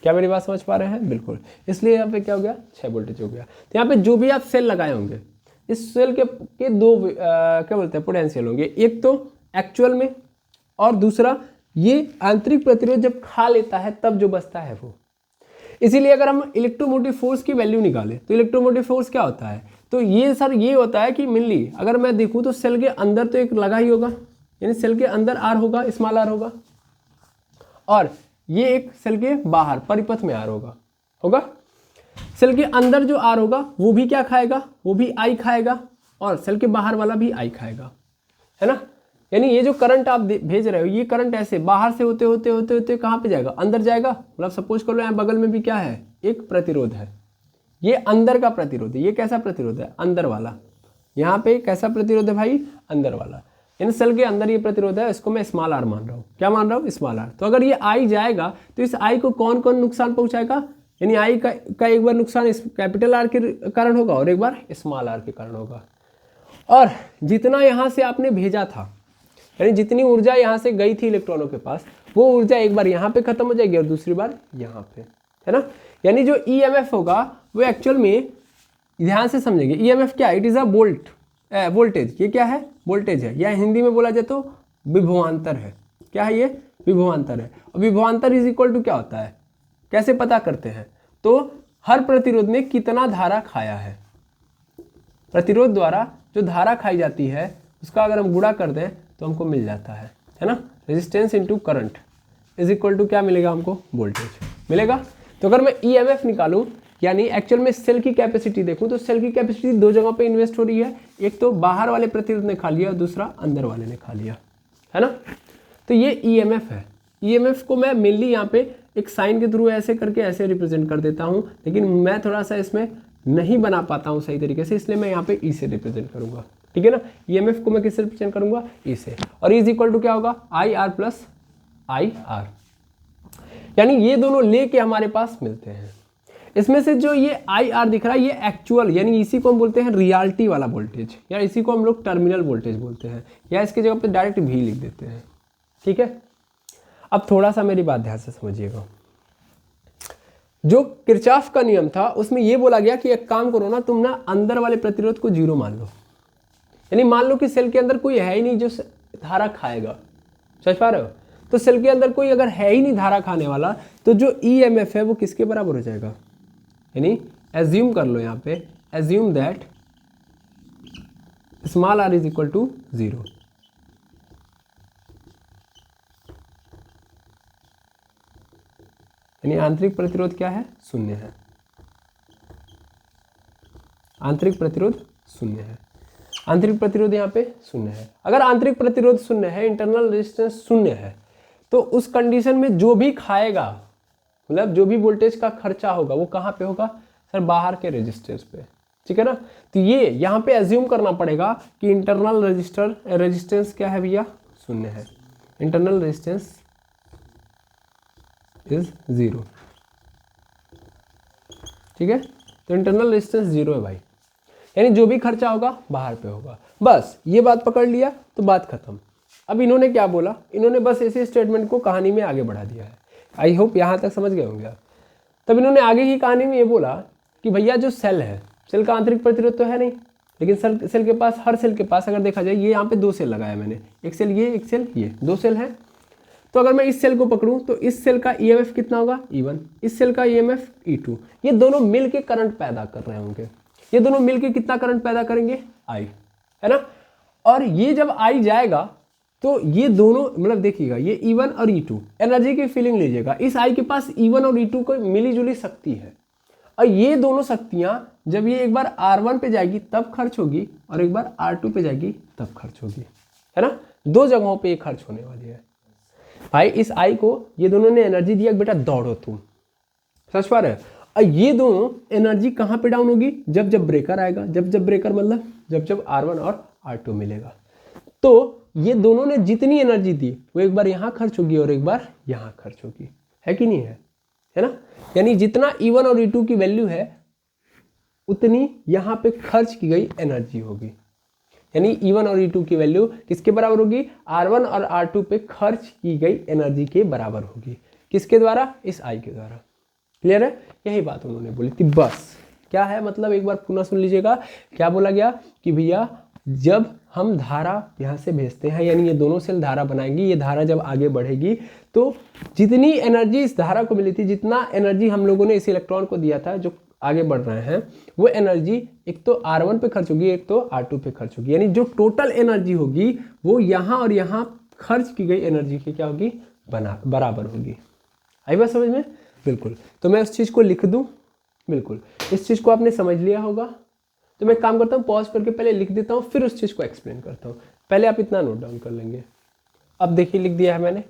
Speaker 1: क्या मेरी बात समझ पा रहे हैं, बिल्कुल। इसलिए यहाँ पे क्या हो गया, 6 वोल्टेज हो गया। तो यहाँ पे जो भी आप सेल लगाए होंगे, इस सेल के 2 क्या बोलते हैं, पोटेंशियल होंगे, एक तो एक्चुअल में, और दूसरा ये आंतरिक प्रतिरोध जब खा लेता है तब जो बचता है वो। इसीलिए अगर हम इलेक्ट्रोमोटिव फोर्स की वैल्यू निकालें तो इलेक्ट्रोमोटिव फोर्स क्या होता है, तो ये सर ये होता है कि मेनली अगर मैं देखूँ तो सेल के अंदर तो एक लगा ही होगा, यानी सेल के अंदर आर होगा, स्मॉल आर होगा, और ये एक सेल के बाहर परिपथ में आर होगा। सेल के अंदर जो आर होगा वो भी क्या खाएगा, वो भी आई खाएगा, और सेल के बाहर वाला भी आई खाएगा, है ना। यानी ये जो करंट आप भेज रहे हो, ये करंट ऐसे बाहर से होते होते होते होते कहाँ पे जाएगा, अंदर जाएगा। मतलब सपोज कर लो यहाँ बगल में भी क्या है, एक प्रतिरोध है, ये अंदर का प्रतिरोध है। ये कैसा प्रतिरोध है, अंदर वाला। यहाँ पे कैसा प्रतिरोध है भाई, अंदर वाला। इन सेल के अंदर ये प्रतिरोध है, इसको मैं स्मॉल आर मान रहा हूँ। क्या मान रहा हूँ, स्मॉल आर। तो अगर ये आई जाएगा तो इस आई को कौन कौन नुकसान पहुंचाएगा, यानी आई का एक बार नुकसान इस कैपिटल आर के कारण होगा और एक बार स्मॉल आर के कारण होगा। और जितना यहाँ से आपने भेजा था, यानी जितनी ऊर्जा यहाँ से गई थी इलेक्ट्रॉनों के पास, वो ऊर्जा एक बार यहाँ पे खत्म हो जाएगी और दूसरी बार यहाँ पे, है ना। यानी जो ईएमएफ होगा वो एक्चुअल में, ध्यान से समझेंगे, ईएमएफ क्या है, इट इज़ अ वोल्टेज। ये क्या है, वोल्टेज है, या हिंदी में बोला जाए तो विभवांतर है। क्या है ये, विभवांतर है। और विभवांतर इज इक्वल टू क्या होता है, कैसे पता करते हैं, तो हर प्रतिरोध ने कितना धारा खाया है। प्रतिरोध द्वारा जो धारा खाई जाती है उसका अगर हम गुणा कर दें तो हमको मिल जाता है ना। Resistance into current is equal to क्या मिलेगा, हमको वोल्टेज मिलेगा। तो अगर मैं ईएमएफ निकालूं, यानी एक्चुअल में सेल की कैपेसिटी देखूं, तो सेल की कैपेसिटी 2 जगह पे इन्वेस्ट हो रही है। एक तो बाहर वाले प्रतिरोध ने खा लिया और दूसरा अंदर वाले ने खा लिया, है ना। तो ये ईएमएफ है। ईएमएफ को मैं मेनली यहाँ पे एक साइन के थ्रू ऐसे करके ऐसे रिप्रेजेंट कर देता हूँ, लेकिन मैं थोड़ा सा इसमें नहीं बना पाता हूँ सही तरीके से, इसलिए मैं यहाँ पे ई से रिप्रेजेंट करूँगा, ठीक है ना। ईएमएफ को मैं किससे रिप्रेजेंट करूँगा, ई से। और इज इक्वल टू क्या होगा, आई आर प्लस आई आर, यानी ये दोनों लेके हमारे पास मिलते हैं। इसमें से जो ये आई आर दिख रहा है ये एक्चुअल, यानी इसी को हम बोलते हैं रियलिटी वाला वोल्टेज, या इसी को हम लोग टर्मिनल वोल्टेज बोलते हैं, या इसकी जगह पे डायरेक्ट भी लिख देते हैं। ठीक है, अब थोड़ा सा मेरी बात ध्यान से समझिएगा। जो किरचॉफ का नियम था उसमें ये बोला गया कि एक काम करो ना, तुम ना अंदर वाले प्रतिरोध को 0 मान लो, यानी मान लो कि सेल के अंदर कोई है ही नहीं जो धारा खाएगा। समझ पा रहे हो? तो सेल के अंदर कोई अगर है ही नहीं धारा खाने वाला, तो जो ईएमएफ है वो किसके बराबर हो जाएगा, यानी एज्यूम कर लो यहाँ पे, assume that small r is equal to 0। यानी आंतरिक प्रतिरोध क्या है, 0 है। आंतरिक प्रतिरोध 0 है। आंतरिक प्रतिरोध यहाँ पे 0 है। अगर आंतरिक प्रतिरोध 0 है, इंटरनल रेजिस्टेंस 0 है, तो उस कंडीशन में जो भी खाएगा, मतलब जो भी वोल्टेज का खर्चा होगा वो कहाँ पे होगा सर, बाहर के रेजिस्टेंस पे। ठीक है ना, तो ये यहाँ पे एज्यूम करना पड़ेगा कि इंटरनल रेजिस्टेंस क्या है भैया, 0 है। Internal resistance is 0। ठीक है, तो इंटरनल रेजिस्टेंस 0 है भाई, यानी जो भी खर्चा होगा बाहर पे होगा। बस ये बात पकड़ लिया तो बात खत्म। अब इन्होंने क्या बोला, इन्होंने बस इसी स्टेटमेंट को कहानी में आगे बढ़ा दिया है। आई होप यहाँ तक समझ गए होंगे आप। तब इन्होंने आगे की कहानी में ये बोला कि भैया जो सेल है, सेल का आंतरिक प्रतिरोध तो है नहीं, लेकिन सेल के पास, हर सेल के पास अगर देखा जाए, ये यहाँ पे 2 सेल लगाया मैंने, एक सेल ये, एक सेल ये, 2 सेल है। तो अगर मैं इस सेल को पकड़ूं तो इस सेल का ईएमएफ कितना होगा, E1, इस सेल का ईएमएफ E2। ये दोनों मिलके करंट पैदा कर रहे होंगे। ये दोनों मिलके कितना करंट पैदा करेंगे, I, है ना। और ये जब I जाएगा तो ये दोनों, मतलब देखिएगा, ये E1 और E2, एनर्जी की फीलिंग लीजिएगा। इस I के पास E1 और E2 को मिली जुली शक्ति है, और ये दोनों शक्तियां जब ये एक बार R1 पे जाएगी तब खर्च होगी, और एक बार R2 पे जाएगी तब खर्च होगी, है ना। 2 जगहों पे ये खर्च होने वाली है भाई। इस I को ये दोनों ने एनर्जी दिया, बेटा दौड़ो तुम, समझ पा रहे हो। और ये दोनों एनर्जी कहाँ पे डाउन होगी, जब जब ब्रेकर आएगा। जब जब ब्रेकर मतलब जब जब R1 और R2 मिलेगा, तो ये दोनों ने जितनी एनर्जी दी वो एक बार यहाँ खर्च होगी और एक बार यहाँ खर्च होगी, है कि नहीं है ना। यानी जितना E1 और E2 की वैल्यू है उतनी यहाँ पे खर्च की गई एनर्जी होगी। यानी E1 और E2 की वैल्यू किसके बराबर होगी, R1 और R2 पे खर्च की गई एनर्जी के बराबर होगी। किसके द्वारा, इस I के द्वारा। क्लियर है, यही बात उन्होंने बोली थी। बस क्या है मतलब, एक बार पुनः सुन लीजिएगा। क्या बोला गया कि भैया जब हम धारा यहाँ से भेजते हैं, यानी ये दोनों सेल धारा बनाएंगी, ये धारा जब आगे बढ़ेगी तो जितनी एनर्जी इस धारा को मिली थी, जितना एनर्जी हम लोगों ने इस इलेक्ट्रॉन को दिया था जो आगे बढ़ रहे हैं, वो एनर्जी एक तो R1 पे खर्च होगी, एक तो R2 पे खर्च होगी। यानी जो टोटल एनर्जी होगी वो यहाँ और यहाँ खर्च की गई एनर्जी की क्या होगी, बराबर होगी। आई बात समझ में, बिल्कुल। तो मैं उस चीज़ को लिख दूँ, बिल्कुल इस चीज़ को आपने समझ लिया होगा। तो मैं काम करता हूँ, पॉज करके पहले लिख देता हूँ, फिर उस चीज़ को एक्सप्लेन करता हूँ। पहले आप इतना नोट डाउन कर लेंगे। अब देखिए लिख दिया है मैंने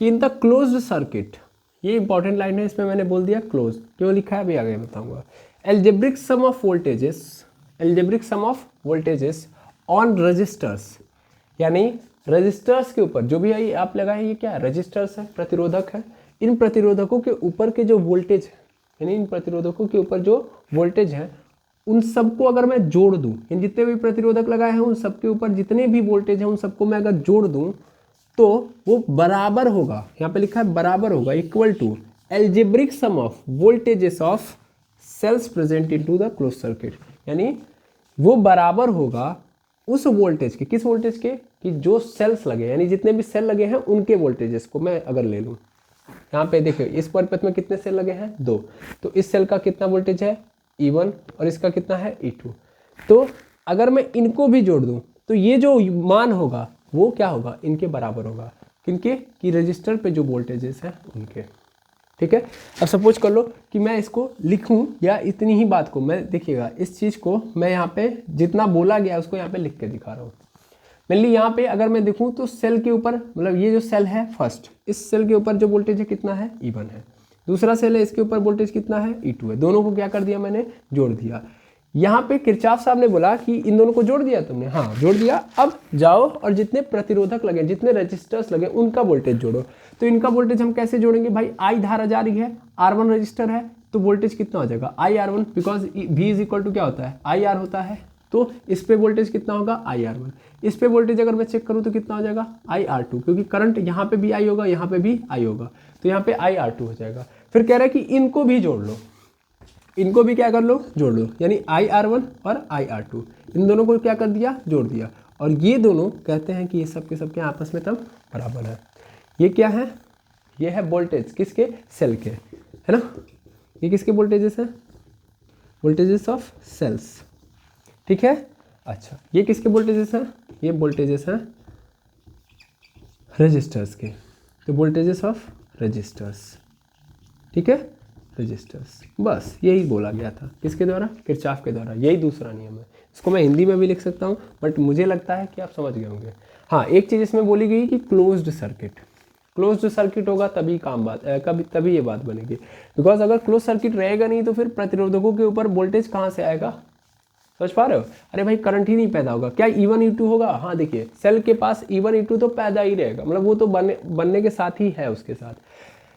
Speaker 1: कि इन द क्लोज्ड सर्किट, ये इंपॉर्टेंट लाइन है, इसमें मैंने बोल दिया क्लोज, क्यों लिखा है अभी आगे बताऊंगा। Algebraic sum of voltages, algebraic sum of voltages on resistors, यानी रजिस्टर्स के ऊपर जो भी है आप लगाए, ये क्या है, रजिस्टर्स है, प्रतिरोधक है। इन प्रतिरोधकों के ऊपर के जो वोल्टेज है, यानी इन प्रतिरोधकों के ऊपर जो वोल्टेज है, उन सबको अगर मैं जोड़ दूं, इन जितने भी प्रतिरोधक लगाए हैं उन सबके ऊपर जितने भी वोल्टेज हैं उन सबको मैं अगर जोड़ दूं तो वो बराबर होगा, यहाँ पे लिखा है बराबर होगा, equal to algebraic sum of voltages of cells present into the close circuit. यानी वो बराबर होगा उस वोल्टेज के, किस वोल्टेज के, कि जो सेल्स लगे, यानी जितने भी सेल लगे हैं उनके वोल्टेजेस को मैं अगर ले लूँ। यहाँ पे देखिए इस परिपथ में कितने सेल लगे हैं, 2, तो इस सेल का कितना वोल्टेज है, E1, और इसका कितना है, E2। तो अगर मैं इनको भी जोड़ दूं तो ये जो मान होगा वो क्या होगा, इनके बराबर होगा। किनके, कि रजिस्टर पे जो वोल्टेजेस हैं उनके। ठीक है, अब सपोज कर लो कि मैं इसको लिखूं, या इतनी ही बात को मैं, देखिएगा इस चीज़ को मैं यहाँ पे जितना बोला गया उसको यहाँ पे लिख के दिखा रहा हूँ। मेनली यहाँ पे अगर मैं देखूँ तो सेल के ऊपर, मतलब ये जो सेल है फर्स्ट, इस सेल के ऊपर जो वोल्टेज है कितना है, E1 है। दूसरा सेल है, इसके ऊपर वोल्टेज कितना है, E2 है। दोनों को क्या कर दिया मैंने, जोड़ दिया। यहाँ पे किरचॉफ साहब ने बोला कि इन दोनों को जोड़ दिया तुमने, हाँ जोड़ दिया। अब जाओ और जितने प्रतिरोधक लगे, जितने रजिस्टर्स लगे, उनका वोल्टेज जोड़ो। तो इनका वोल्टेज हम कैसे जोड़ेंगे भाई, I धारा जा रही है, R1 रजिस्टर है, तो वोल्टेज कितना हो जाएगा IR1, because V is equal to क्या होता है IR होता है, तो इस पे वोल्टेज कितना होगा IR1। इस पे वोल्टेज अगर मैं चेक करूँ तो कितना हो जाएगा IR2, क्योंकि करंट यहाँ पे भी I होगा, यहाँ पे भी I होगा, तो यहाँ पे IR2 हो जाएगा। फिर कह रहा है कि इनको भी जोड़ लो, इनको भी क्या कर लो, जोड़ लो, यानी IR1 और IR2 इन दोनों को क्या कर दिया, जोड़ दिया। और ये दोनों कहते हैं कि ये सब के सबके आपस में तब बराबर है। ये क्या है, ये है वोल्टेज किसके, सेल के, है ना। ये किसके वोल्टेजेस हैं, वोल्टेजेस ऑफ सेल्स, ठीक है। अच्छा, ये किसके वोल्टेजेस हैं, ये वोल्टेजेस हैं रजिस्टर्स के, तो वोल्टेजेस ऑफ रजिस्टर्स, ठीक है, रजिस्टर्स। बस यही बोला गया था किसके द्वारा, किरचॉफ के द्वारा। यही दूसरा नियम है। इसको मैं हिंदी में भी लिख सकता हूँ, बट मुझे लगता है कि आप समझ गए होंगे। हाँ, एक चीज़ इसमें बोली गई कि क्लोज्ड सर्किट, क्लोज्ड सर्किट होगा तभी तभी ये बात बनेगी। बिकॉज अगर क्लोज सर्किट रहेगा नहीं तो फिर प्रतिरोधकों के ऊपर वोल्टेज कहाँ से आएगा, समझ पा रहे हो। अरे भाई करंट ही नहीं पैदा होगा, क्या E1 E2 होगा। हाँ देखिए, सेल के पास E1 E2 तो पैदा ही रहेगा, मतलब वो तो बनने के साथ ही है उसके साथ।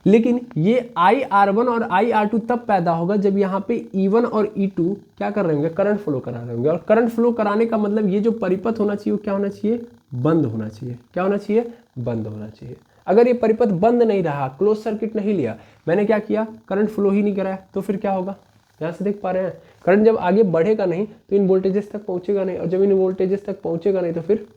Speaker 1: लेकिन ये IR1 और IR2 तब पैदा होगा जब यहाँ पे E1 और E2 क्या कर रहे होंगे, करंट फ्लो करा रहे होंगे। और करंट फ्लो कराने का मतलब ये जो परिपथ होना चाहिए वो क्या होना चाहिए, बंद होना चाहिए। क्या होना चाहिए, बंद होना चाहिए। अगर ये परिपथ बंद नहीं रहा, क्लोज सर्किट नहीं लिया, मैंने क्या किया, करंट फ्लो ही नहीं कराया, तो फिर क्या होगा, यहाँ से देख पा रहे हैं, करंट जब आगे बढ़ेगा नहीं तो इन वोल्टेजेस तक पहुंचेगा नहीं, और जब इन वोल्टेजेस तक पहुंचेगा नहीं तो फिर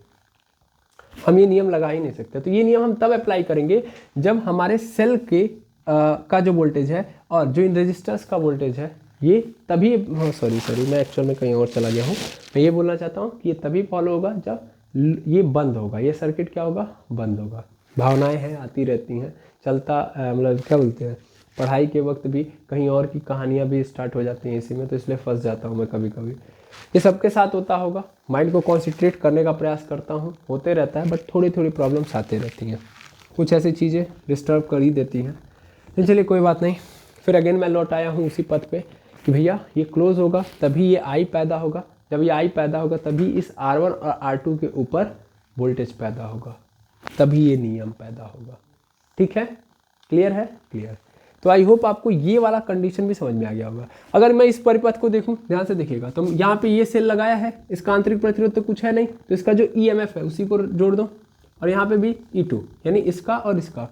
Speaker 1: हम ये नियम लगा ही नहीं सकते। तो ये नियम हम तब अप्लाई करेंगे जब हमारे सेल के का जो वोल्टेज है और जो इन रजिस्टर्स का वोल्टेज है ये तभी, सॉरी मैं एक्चुअल में कहीं और चला गया हूँ। मैं ये बोलना चाहता हूँ कि ये तभी फॉलो होगा जब ये बंद होगा, ये सर्किट क्या होगा, बंद होगा। भावनाएं हैं, आती रहती हैं, चलता मतलब क्या बोलते हैं, पढ़ाई के वक्त भी कहीं और की कहानियाँ भी स्टार्ट हो जाती हैं इसी में, तो इसलिए फंस जाता हूँ मैं कभी कभी। ये सबके साथ होता होगा, माइंड को कॉन्सेंट्रेट करने का प्रयास करता हूँ, होते रहता है, बट थोड़ी थोड़ी प्रॉब्लम्स आती रहती हैं, कुछ ऐसी चीज़ें डिस्टर्ब कर ही देती हैं। तो चलिए कोई बात नहीं। फिर अगेन मैं लौट आया हूँ उसी पथ पे कि भैया ये क्लोज होगा तभी ये I पैदा होगा, जब ये I पैदा होगा तभी इस R1 और R2 के ऊपर वोल्टेज पैदा होगा, तभी ये नियम पैदा होगा। ठीक है, क्लियर है, क्लियर। तो आई होप आपको ये वाला कंडीशन भी समझ में आ गया होगा। अगर मैं इस परिपथ को देखूं, ध्यान से देखिएगा, तो यहाँ पे ये सेल लगाया है, इसका आंतरिक प्रतिरोध तो कुछ है नहीं, तो इसका जो EMF है उसी को जोड़ दो, और यहाँ पे भी E2, यानी इसका और इसका।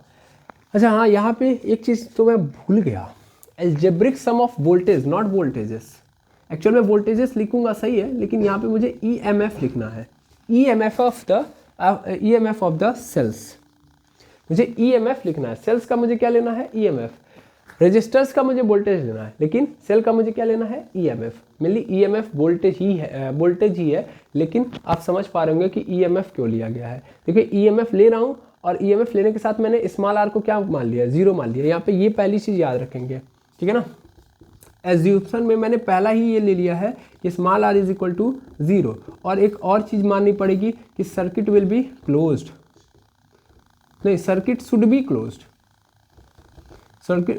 Speaker 1: अच्छा हाँ, यहाँ पे एक चीज़ तो मैं भूल गया, algebraic sum of voltage, not voltages. Actual में वोल्टेजेस लिखूंगा सही है, लेकिन यहाँ पे मुझे EMF लिखना है, EMF ऑफ द सेल्स। मुझे EMF लिखना है, सेल्स का मुझे क्या लेना है, EMF। रेजिस्टर्स का मुझे वोल्टेज लेना है, लेकिन सेल का मुझे क्या लेना है, EMF। मेनली EMF वोल्टेज ही है, लेकिन आप समझ पा रहे होंगे कि EMF क्यों लिया गया है। देखिए EMF ले रहा हूँ, और EMF लेने के साथ मैंने स्मॉल r को क्या मान लिया, 0 मान लिया। यहाँ पे ये पहली चीज़ याद रखेंगे, ठीक है ना। एज्यूप्शन में मैंने पहला ही ये ले लिया है कि small r is equal to 0, और एक और चीज़ माननी पड़ेगी कि सर्किट विल बी क्लोज्ड, नहीं circuit should be closed,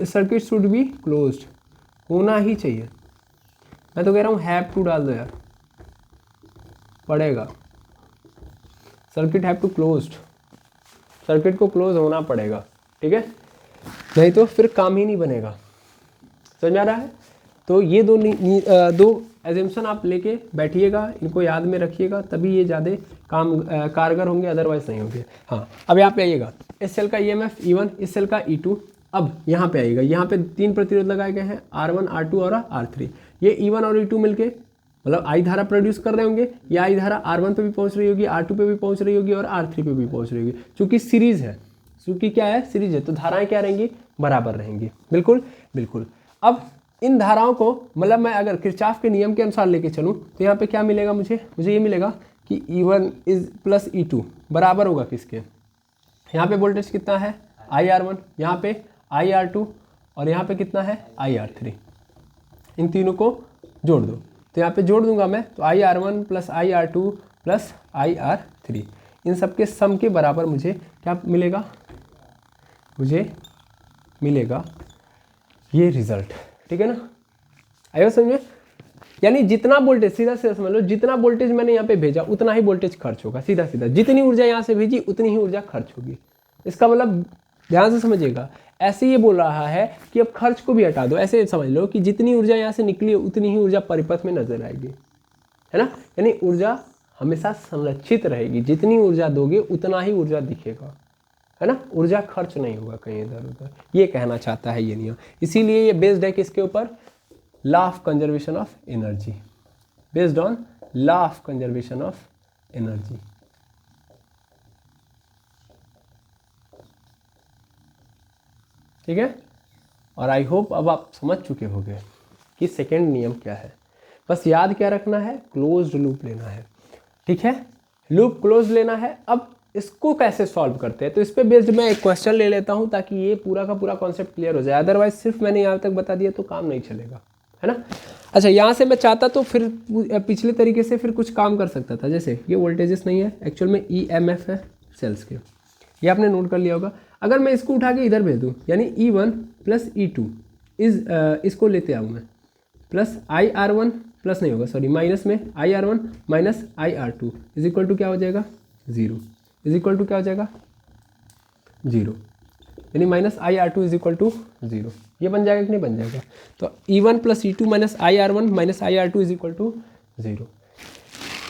Speaker 1: circuit should be closed होना ही चाहिए। मैं तो कह रहा हूँ हैव टू डाल दो यार, पड़ेगा, circuit have to closed, circuit को क्लोज होना पड़ेगा, ठीक है, नहीं तो फिर काम ही नहीं बनेगा। समझ में आ रहा है। तो ये दो एजम्पशन आप लेके बैठिएगा, इनको याद में रखिएगा, तभी ये ज़्यादा कारगर होंगे, अदरवाइज नहीं होंगे। हाँ, अब यहाँ पे आइएगा, इस सेल का EMF E1, इस सेल का E2। अब यहाँ पे आइएगा, यहाँ पे 3 प्रतिरोध लगाए गए हैं, R1, R2 और R3। ये E1 और E2 मिलके मतलब I धारा प्रोड्यूस कर रहे होंगे, या I धारा R1 पे भी पहुँच रही होगी, R2 पे भी पहुँच रही होगी, और R3 पे भी पहुँच रही होगी। चूँकि सीरीज़ है, चूँकि क्या है, सीरीज है, तो धाराएं क्या रहेंगी, बराबर रहेंगी। बिल्कुल बिल्कुल। अब इन धाराओं को मतलब मैं अगर किरचॉफ के नियम के अनुसार लेके चलूँ तो यहाँ पे क्या मिलेगा, मुझे ये मिलेगा कि E1 इज प्लस E2 बराबर होगा किसके, यहाँ पे वोल्टेज कितना है, IR1, यहाँ पे IR2, और यहाँ पे कितना है, IR3। इन तीनों को जोड़ दो, तो यहाँ पे जोड़ दूंगा मैं, तो IR1 plus IR2 plus IR3, इन सब के सम के बराबर मुझे क्या मिलेगा, मुझे मिलेगा ये रिजल्ट। ठीक है ना, आइए समझे। यानी जितना वोल्टेज, सीधा सीधा समझ लो, जितना वोल्टेज मैंने यहाँ पे भेजा उतना ही वोल्टेज खर्च होगा, सीधा सीधा। जितनी ऊर्जा यहाँ से भेजी उतनी ही ऊर्जा खर्च होगी। इसका मतलब ध्यान से समझिएगा। ऐसे ये बोल रहा है कि अब खर्च को भी हटा दो। ऐसे समझ लो कि जितनी ऊर्जा यहाँ से निकली उतनी ही ऊर्जा परिपथ में नजर आएगी, है ना। यानी ऊर्जा हमेशा संरक्षित रहेगी, जितनी ऊर्जा दोगे उतना ही ऊर्जा दिखेगा, है ना। ऊर्जा खर्च नहीं होगा कहीं इधर उधर, ये कहना चाहता है ये नियम। इसीलिए ये बेस्ड है किसके ऊपर? Law of conservation of energy, based on law of conservation of energy. ठीक है, और आई होप अब आप समझ चुके होंगे कि सेकेंड नियम क्या है। बस याद क्या रखना है? क्लोज्ड लूप लेना है। ठीक है, लूप क्लोज लेना है। अब इसको कैसे सॉल्व करते हैं, तो इस पे बेस्ड मैं एक क्वेश्चन ले लेता हूं ताकि ये पूरा का पूरा कॉन्सेप्ट क्लियर हो जाए। अदरवाइज सिर्फ मैंने यहाँ तक बता दिया तो काम नहीं चलेगा, है ना। अच्छा, यहाँ से मैं चाहता तो फिर पिछले तरीके से फिर कुछ काम कर सकता था। जैसे ये वोल्टेजेस नहीं है, एक्चुअल में EMF है सेल्स के, ये आपने नोट कर लिया होगा। अगर मैं इसको उठा के इधर भेज दूँ, यानी E1 प्लस E2 इसको लेते आऊँ मैं, प्लस IR1 प्लस नहीं होगा सॉरी, माइनस में IR1 minus IR2 is equal to क्या हो जाएगा? 0, इज इक्वल टू क्या हो जाएगा? 0, यानी minus IR2 is equal to 0। ये बन जाएगा कि नहीं बन जाएगा? तो E1 plus E2 minus IR1 minus IR2 is equal to 0।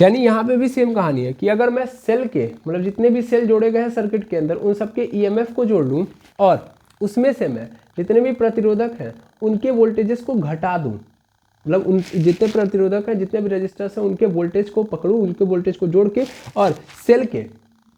Speaker 1: यानी यहाँ पे भी सेम कहानी है कि अगर मैं सेल के मतलब जितने भी सेल जोड़े गए हैं सर्किट के अंदर उन सबके EMF को जोड़ लूँ और उसमें से मैं जितने भी प्रतिरोधक हैं उनके वोल्टेजेस को घटा दूँ, मतलब उन जितने प्रतिरोधक हैं जितने भी रेजिस्टर्स हैं उनके वोल्टेज को पकड़ूँ, उनके वोल्टेज को जोड़ के और सेल के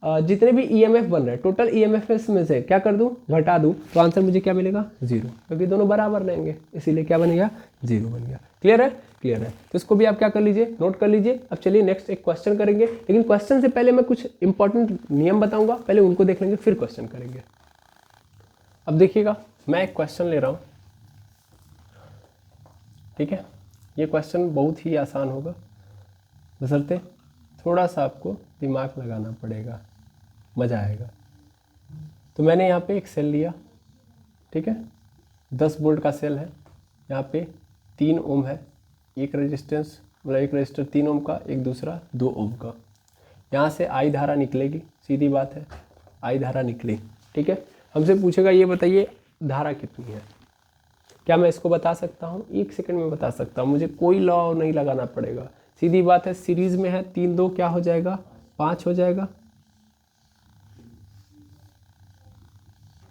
Speaker 1: जितने भी EMF बन रहे हैं टोटल EMF में से क्या कर दूँ? घटा दूँ, तो आंसर मुझे क्या मिलेगा? 0, क्योंकि दोनों बराबर रहेंगे, इसीलिए क्या बनेगा? 0 बन गया। क्लियर है? क्लियर है। तो इसको भी आप क्या कर लीजिए, नोट कर लीजिए। अब चलिए नेक्स्ट एक क्वेश्चन करेंगे, लेकिन क्वेश्चन से पहले मैं कुछ इंपॉर्टेंट नियम बताऊंगा, पहले उनको देख लेंगे फिर क्वेश्चन करेंगे। अब देखिएगा, मैं एक क्वेश्चन ले रहा हूँ, ठीक है। ये क्वेश्चन बहुत ही आसान होगा, बशर्ते थोड़ा सा आपको दिमाग लगाना पड़ेगा, मज़ा आएगा। तो मैंने यहाँ पे एक सेल लिया, ठीक है, 10 वोल्ट का सेल है। यहाँ पे 3 ओम है, एक रेजिस्टेंस मतलब एक रेजिस्टर 3 ओम का, एक दूसरा 2 ओम का। यहाँ से आई धारा निकलेगी, सीधी बात है, आई धारा निकली, ठीक है। हमसे पूछेगा ये बताइए धारा कितनी है। क्या मैं इसको बता सकता हूँ? 1 सेकंड में बता सकता हूँ, मुझे कोई लॉ नहीं लगाना पड़ेगा, सीधी बात है। सीरीज में है, 3 2 क्या हो जाएगा? 5 हो जाएगा।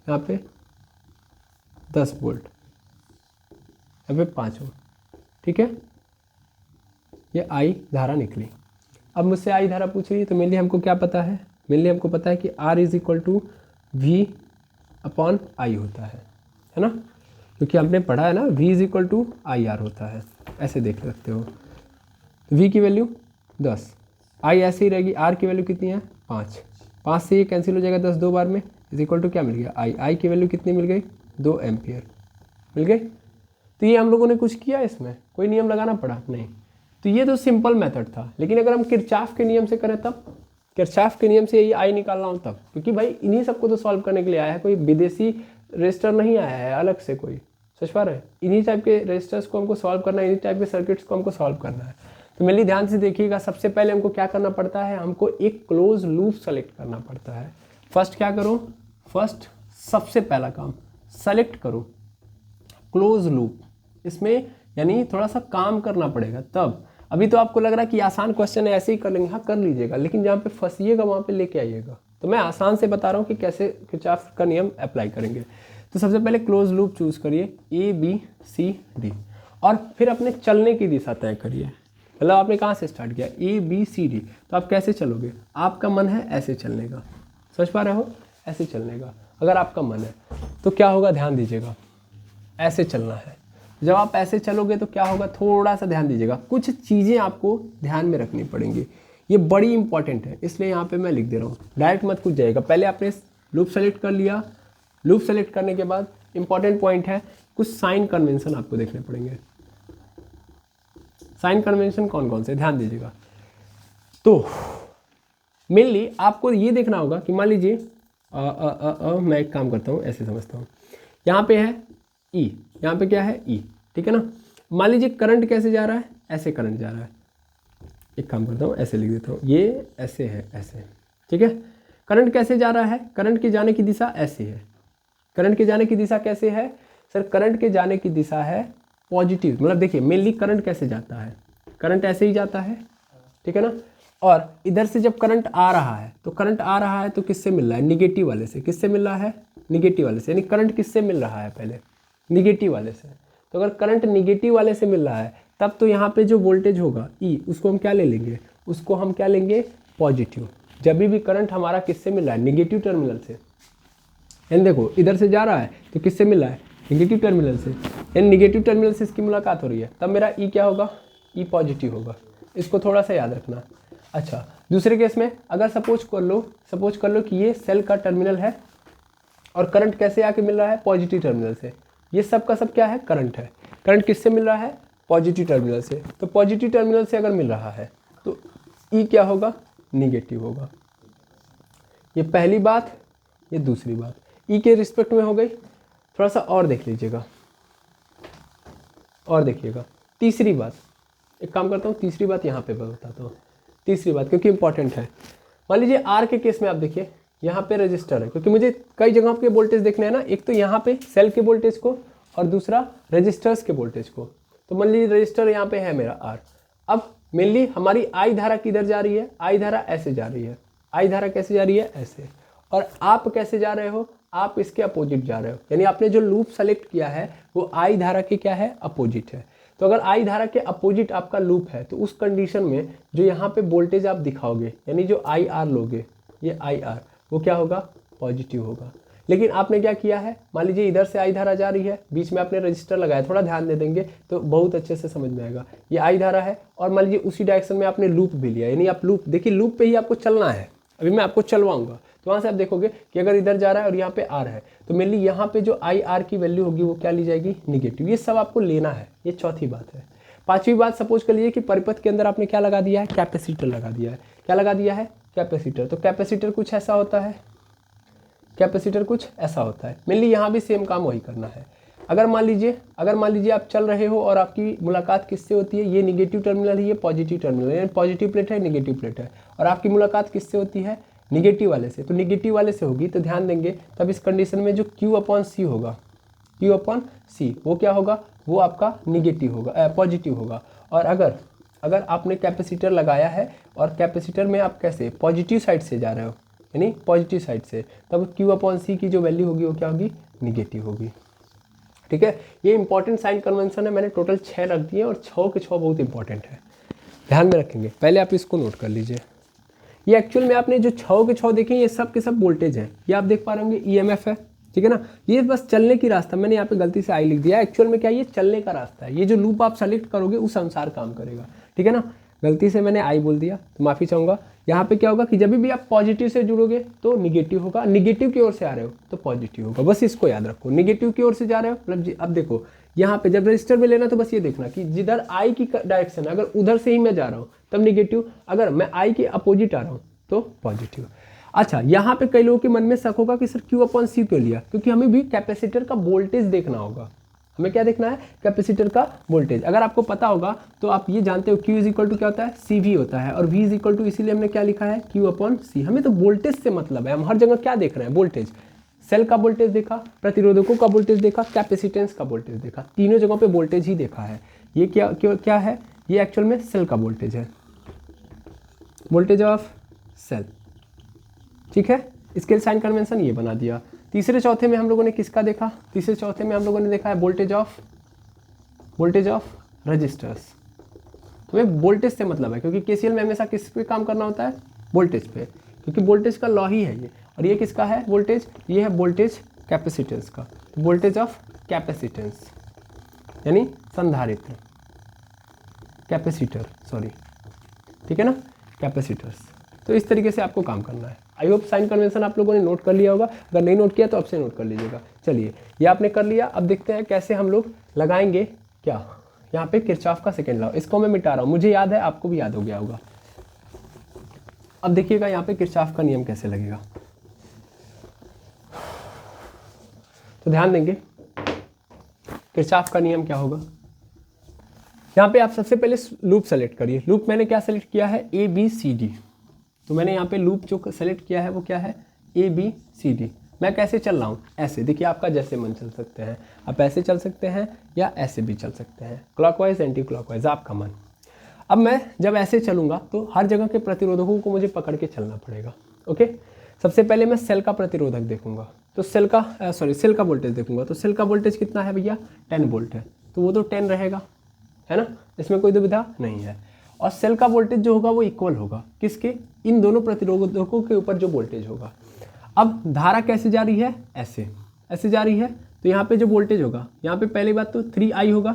Speaker 1: यहाँ पे 10 वोल्ट, यहाँ पे 5 ओम, ठीक है। ये आई धारा निकली। अब मुझसे आई धारा पूछ रही है, तो मेनली हमको क्या पता है? मेनली हमको पता है कि R is equal to V upon I होता है ना, क्योंकि हमने पढ़ा है ना V is equal to IR होता है। ऐसे देख सकते हो, V की वैल्यू 10, I ऐसे ही रहेगी, R की वैल्यू कितनी है? 5 से ये कैंसिल हो जाएगा 10 2 बार में, इज इक्वल टू क्या मिल गया? आई की वैल्यू कितनी मिल गई? 2 एम्पियर मिल गई। तो ये हम लोगों ने कुछ किया, इसमें कोई नियम लगाना पड़ा नहीं। तो ये तो सिंपल मेथड था, लेकिन अगर हम किरचॉफ के नियम से करें तब, किरचॉफ के नियम से ये आई निकालना हो तब, क्योंकि भाई इन्हीं सबको तो सॉल्व करने के लिए आया है, कोई विदेशी रजिस्टर नहीं आया है अलग से कोई, सच पा रहे हैं। इन्हीं टाइप के रजिस्टर्स को हमको सॉल्व करना है, इन्हीं टाइप के सर्किट्स को हमको सॉल्व करना है। तो मेनली ध्यान से देखिएगा, सबसे पहले हमको क्या करना पड़ता है? हमको एक क्लोज लूप सेलेक्ट करना पड़ता है। फर्स्ट क्या करो? फर्स्ट सबसे पहला काम सेलेक्ट करो क्लोज लूप। इसमें यानी थोड़ा सा काम करना पड़ेगा तब। अभी तो आपको लग रहा है कि आसान क्वेश्चन है ऐसे ही कर लेंगे, हाँ कर लीजिएगा, लेकिन जहाँ पे फंसिएगा वहाँ पे लेके आइएगा। तो मैं आसान से बता रहा हूँ कि कैसे किरचॉफ का नियम अप्लाई करेंगे। तो सबसे पहले क्लोज लूप चूज करिए, ABCD, और फिर अपने चलने की दिशा तय करिए। मतलब आपने कहाँ से स्टार्ट किया? ABCD, तो आप कैसे चलोगे? आपका मन है ऐसे चलने का, समझ पा रहे हो? ऐसे चलने का अगर आपका मन है तो क्या होगा? ध्यान दीजिएगा, ऐसे चलना है। जब आप ऐसे चलोगे तो क्या होगा? थोड़ा सा ध्यान दीजिएगा, कुछ चीज़ें आपको ध्यान में रखनी पड़ेंगी, ये बड़ी इंपॉर्टेंट है, इसलिए यहाँ पे मैं लिख दे रहा हूँ। डायरेक्ट मत कुछ जाएगा, पहले आपने लूप सेलेक्ट कर लिया। लूप सेलेक्ट करने के बाद इंपॉर्टेंट पॉइंट है, कुछ साइन कन्वेंशन आपको देखने पड़ेंगे। साइन कन्वेंशन कौन कौन से? ध्यान दीजिएगा। तो मेनली आपको ये देखना होगा कि मान लीजिए मैं एक काम करता हूँ, ऐसे समझता हूँ, यहाँ पे है E, यहाँ पे क्या है? E, ठीक है ना। मान लीजिए करंट कैसे जा रहा है? ऐसे करंट जा रहा है। एक काम करता हूँ, ऐसे लिख देता हूँ, ये ऐसे है, ऐसे, ठीक है। करंट कैसे जा रहा है? करंट की जाने की दिशा ऐसे है, करंट के जाने की दिशा कैसे है सर? करंट के जाने की दिशा है पॉजिटिव। मतलब देखिए मेनली करंट कैसे जाता है, करंट ऐसे ही जाता है, ठीक है ना। और इधर से जब करंट आ रहा है तो करंट आ रहा है तो किससे मिल रहा है? निगेटिव वाले से। किससे मिल रहा है? निगेटिव वाले से। यानी करंट किससे मिल रहा है? पहले निगेटिव वाले से। तो अगर करंट निगेटिव वाले से मिल रहा है तब तो यहाँ पे जो वोल्टेज होगा ई, उसको हम क्या ले लेंगे? उसको हम क्या लेंगे? पॉजिटिव। जब भी करंट हमारा किससे मिल रहा है? निगेटिव टर्मिनल से। यानी देखो इधर से जा रहा है तो किससे मिल रहा है? निगेटिव टर्मिनल से। यानी निगेटिव टर्मिनल से इसकी मुलाकात हो रही है, तब मेरा ई क्या होगा? ई पॉजिटिव होगा। इसको थोड़ा सा याद रखना। अच्छा, दूसरे केस में अगर सपोज कर लो कि ये सेल का टर्मिनल है और करंट कैसे आके मिल रहा है? पॉजिटिव टर्मिनल से। ये सब का सब क्या है? करंट है। करंट किससे मिल रहा है? पॉजिटिव टर्मिनल से। तो पॉजिटिव टर्मिनल से अगर मिल रहा है तो ई क्या होगा? निगेटिव होगा। ये पहली बात, ये दूसरी बात ई के रिस्पेक्ट में हो गई। थोड़ा सा और देख लीजिएगा, और देखिएगा। तीसरी बात, एक काम करता हूँ, तीसरी बात यहाँ पे बताता हूँ। तीसरी बात क्योंकि इंपॉर्टेंट है। मान लीजिए आर के केस में आप देखिए यहाँ पे रजिस्टर है, क्योंकि मुझे कई जगह के वोल्टेज देखने हैं ना, एक तो यहाँ पे सेल के वोल्टेज को और दूसरा रजिस्टर्स के वोल्टेज को। तो मान लीजिए रजिस्टर यहाँ पे है मेरा आर। अब मेनली हमारी आई धारा किधर जा रही है? आई धारा ऐसे जा रही है। आई धारा कैसे जा रही है? ऐसे। और आप कैसे जा रहे हो? आप इसके अपोजिट जा रहे हो। यानी आपने जो लूप सेलेक्ट किया है वो आई धारा के क्या है? अपोजिट है। तो अगर आई धारा के अपोजिट आपका लूप है तो उस कंडीशन में जो यहाँ पे वोल्टेज आप दिखाओगे, यानी जो आई आर लोगे, ये आई आर, वो क्या होगा? पॉजिटिव होगा। लेकिन आपने क्या किया है? मान लीजिए इधर से आई धारा जा रही है, बीच में आपने रजिस्टर लगाया, थोड़ा ध्यान दे देंगे तो बहुत अच्छे से समझ में आएगा। ये आई धारा है और मान लीजिए उसी डायरेक्शन में आपने लूप भी लिया, यानी आप लूप देखिए, लूप पे ही आपको चलना है। अभी मैं आपको चलवाऊंगा तो वहाँ से आप देखोगे कि अगर इधर जा रहा है और यहाँ पे आर है तो मेनली यहाँ पे जो आई आर की वैल्यू होगी वो क्या ली जाएगी? निगेटिव। ये सब आपको लेना है। ये चौथी बात है। पांचवी बात, सपोज कर लीजिए कि परिपथ के अंदर आपने क्या लगा दिया है? कैपेसिटर लगा दिया है। क्या लगा दिया है? कैपेसिटर। तो कैपेसिटर कुछ ऐसा होता है, कैपेसिटर कुछ ऐसा होता है। मेनली यहाँ भी सेम काम वही करना है। अगर मान लीजिए आप चल रहे हो और आपकी मुलाकात किससे होती है? ये निगेटिव टर्मिनल है, ये पॉजिटिव टर्मिनल है, पॉजिटिव प्लेट है, निगेटिव प्लेट है, और आपकी मुलाकात किससे होती है? निगेटिव वाले से। तो निगेटिव वाले से होगी तो ध्यान देंगे तब इस कंडीशन में जो Q/C होगा, Q/C वो क्या होगा? वो आपका निगेटिव होगा, पॉजिटिव होगा। और अगर आपने कैपेसिटर लगाया है और कैपेसिटर में आप कैसे पॉजिटिव साइड से जा रहे हो, यानी पॉजिटिव साइड से, तब Q/C की जो वैल्यू होगी वो क्या होगी? निगेटिव होगी। ठीक है, ये इंपॉर्टेंट साइन कन्वेंशन है। मैंने टोटल 6 रख दिए और 6 के 6 बहुत इंपॉर्टेंट है, ध्यान में रखेंगे। पहले आप इसको नोट कर लीजिए। ये एक्चुअल में आपने जो 6 के 6 देखे ये सब के सब वोल्टेज है। ये आप देख पा रहे होंगे EMF है, ठीक है ना। ये बस चलने की रास्ता, मैंने यहाँ पे गलती से आई लिख दिया। एक्चुअल में क्या ये चलने का रास्ता है। ये जो लूप आप सेलेक्ट करोगे उस अनुसार काम करेगा, ठीक है ना। गलती से मैंने आई बोल दिया तो माफ़ी चाहूँगा। यहाँ पे क्या होगा कि जब भी आप पॉजिटिव से जुड़ोगे तो निगेटिव होगा, निगेटिव की ओर से आ रहे हो तो पॉजिटिव होगा। बस इसको याद रखो, निगेटिव की ओर से जा रहे हो मतलब अब देखो यहाँ पे जब रजिस्टर में लेना तो बस ये देखना कि जिधर आई की डायरेक्शन अगर उधर से ही मैं जा रहा हूँ तब निगेटिव, अगर मैं आई के अपोजिट आ रहा हूँ तो पॉजिटिव। अच्छा, यहाँ पे कई लोगों के मन में शक होगा कि सर Q/C क्यों लिया? क्योंकि हमें भी कैपेसिटर का वोल्टेज देखना होगा। हमें क्या देखना है? कैपेसिटर का वोल्टेज। अगर आपको पता होगा तो आप ये जानते हो Q = क्या होता है? CV होता है, और V = इसीलिए हमने क्या लिखा है? Q/C। हमें तो वोल्टेज से मतलब है। हम हर जगह क्या देख रहे हैं? वोल्टेज। सेल का वोल्टेज देखा, प्रतिरोधकों का वोल्टेज देखा, कैपेसिटेंस का वोल्टेज देखा, तीनों जगहों पे वोल्टेज ही देखा है। ये क्या है? ये एक्चुअल में सेल का वोल्टेज है, वोल्टेज ऑफ सेल, ठीक है। इसके लिए साइन कन्वेंशन ये बना दिया। तीसरे चौथे में हम लोगों ने किसका देखा? तीसरे चौथे में हम लोगों ने देखा है वोल्टेज ऑफ रजिस्टर्स। तो वोल्टेज से मतलब है, क्योंकि KCL में हमेशा किस पे काम करना होता है? वोल्टेज पे, क्योंकि वोल्टेज का लॉ ही है ये। और ये किसका है वोल्टेज? ये है वोल्टेज कैपेसिटेंस का, वोल्टेज ऑफ कैपेसिटेंस यानी संधारित्र, कैपेसिटर, सॉरी, ठीक है ना, कैपेसिटर्स। तो इस तरीके से आपको काम करना है। आई होप साइन कन्वेंशन आप लोगों ने नोट कर लिया होगा। अगर नहीं नोट किया तो अब से नोट कर लीजिएगा। चलिए, ये आपने कर लिया। अब देखते हैं कैसे हम लोग लगाएंगे क्या यहाँ पे किरचॉफ का सेकेंड लॉ। इसको मैं मिटा रहा हूँ, मुझे याद है, आपको भी याद हो गया होगा। अब देखिएगा यहाँ पे किरचॉफ का नियम कैसे लगेगा। तो ध्यान देंगे किरचॉफ का नियम क्या होगा। यहाँ पे आप सबसे पहले लूप सेलेक्ट करिए। लूप मैंने क्या सेलेक्ट किया है? ABCD। तो मैंने यहाँ पे लूप जो सेलेक्ट किया है वो क्या है? ABCD। मैं कैसे चल रहा हूँ, ऐसे। देखिए आपका जैसे मन चल सकते हैं, आप ऐसे चल सकते हैं या ऐसे भी चल सकते हैं, क्लॉकवाइज एंटी क्लॉकवाइज, आपका मन। अब मैं जब ऐसे चलूँगा तो हर जगह के प्रतिरोधकों को मुझे पकड़ के चलना पड़ेगा। ओके, सबसे पहले मैं सेल का प्रतिरोधक देखूंगा, तो सेल का वोल्टेज देखूंगा। तो सेल का वोल्टेज कितना है भैया, 10 वोल्ट है, तो वो तो 10 रहेगा, है ना, इसमें कोई दुविधा नहीं है। और सेल का वोल्टेज जो होगा वो इक्वल होगा किसके, इन दोनों प्रतिरोधकों के ऊपर जो वोल्टेज होगा। अब धारा कैसे जा रही है, ऐसे ऐसे जा रही है, तो यहाँ पे जो वोल्टेज होगा, यहाँ पे पहली बात तो 3i होगा,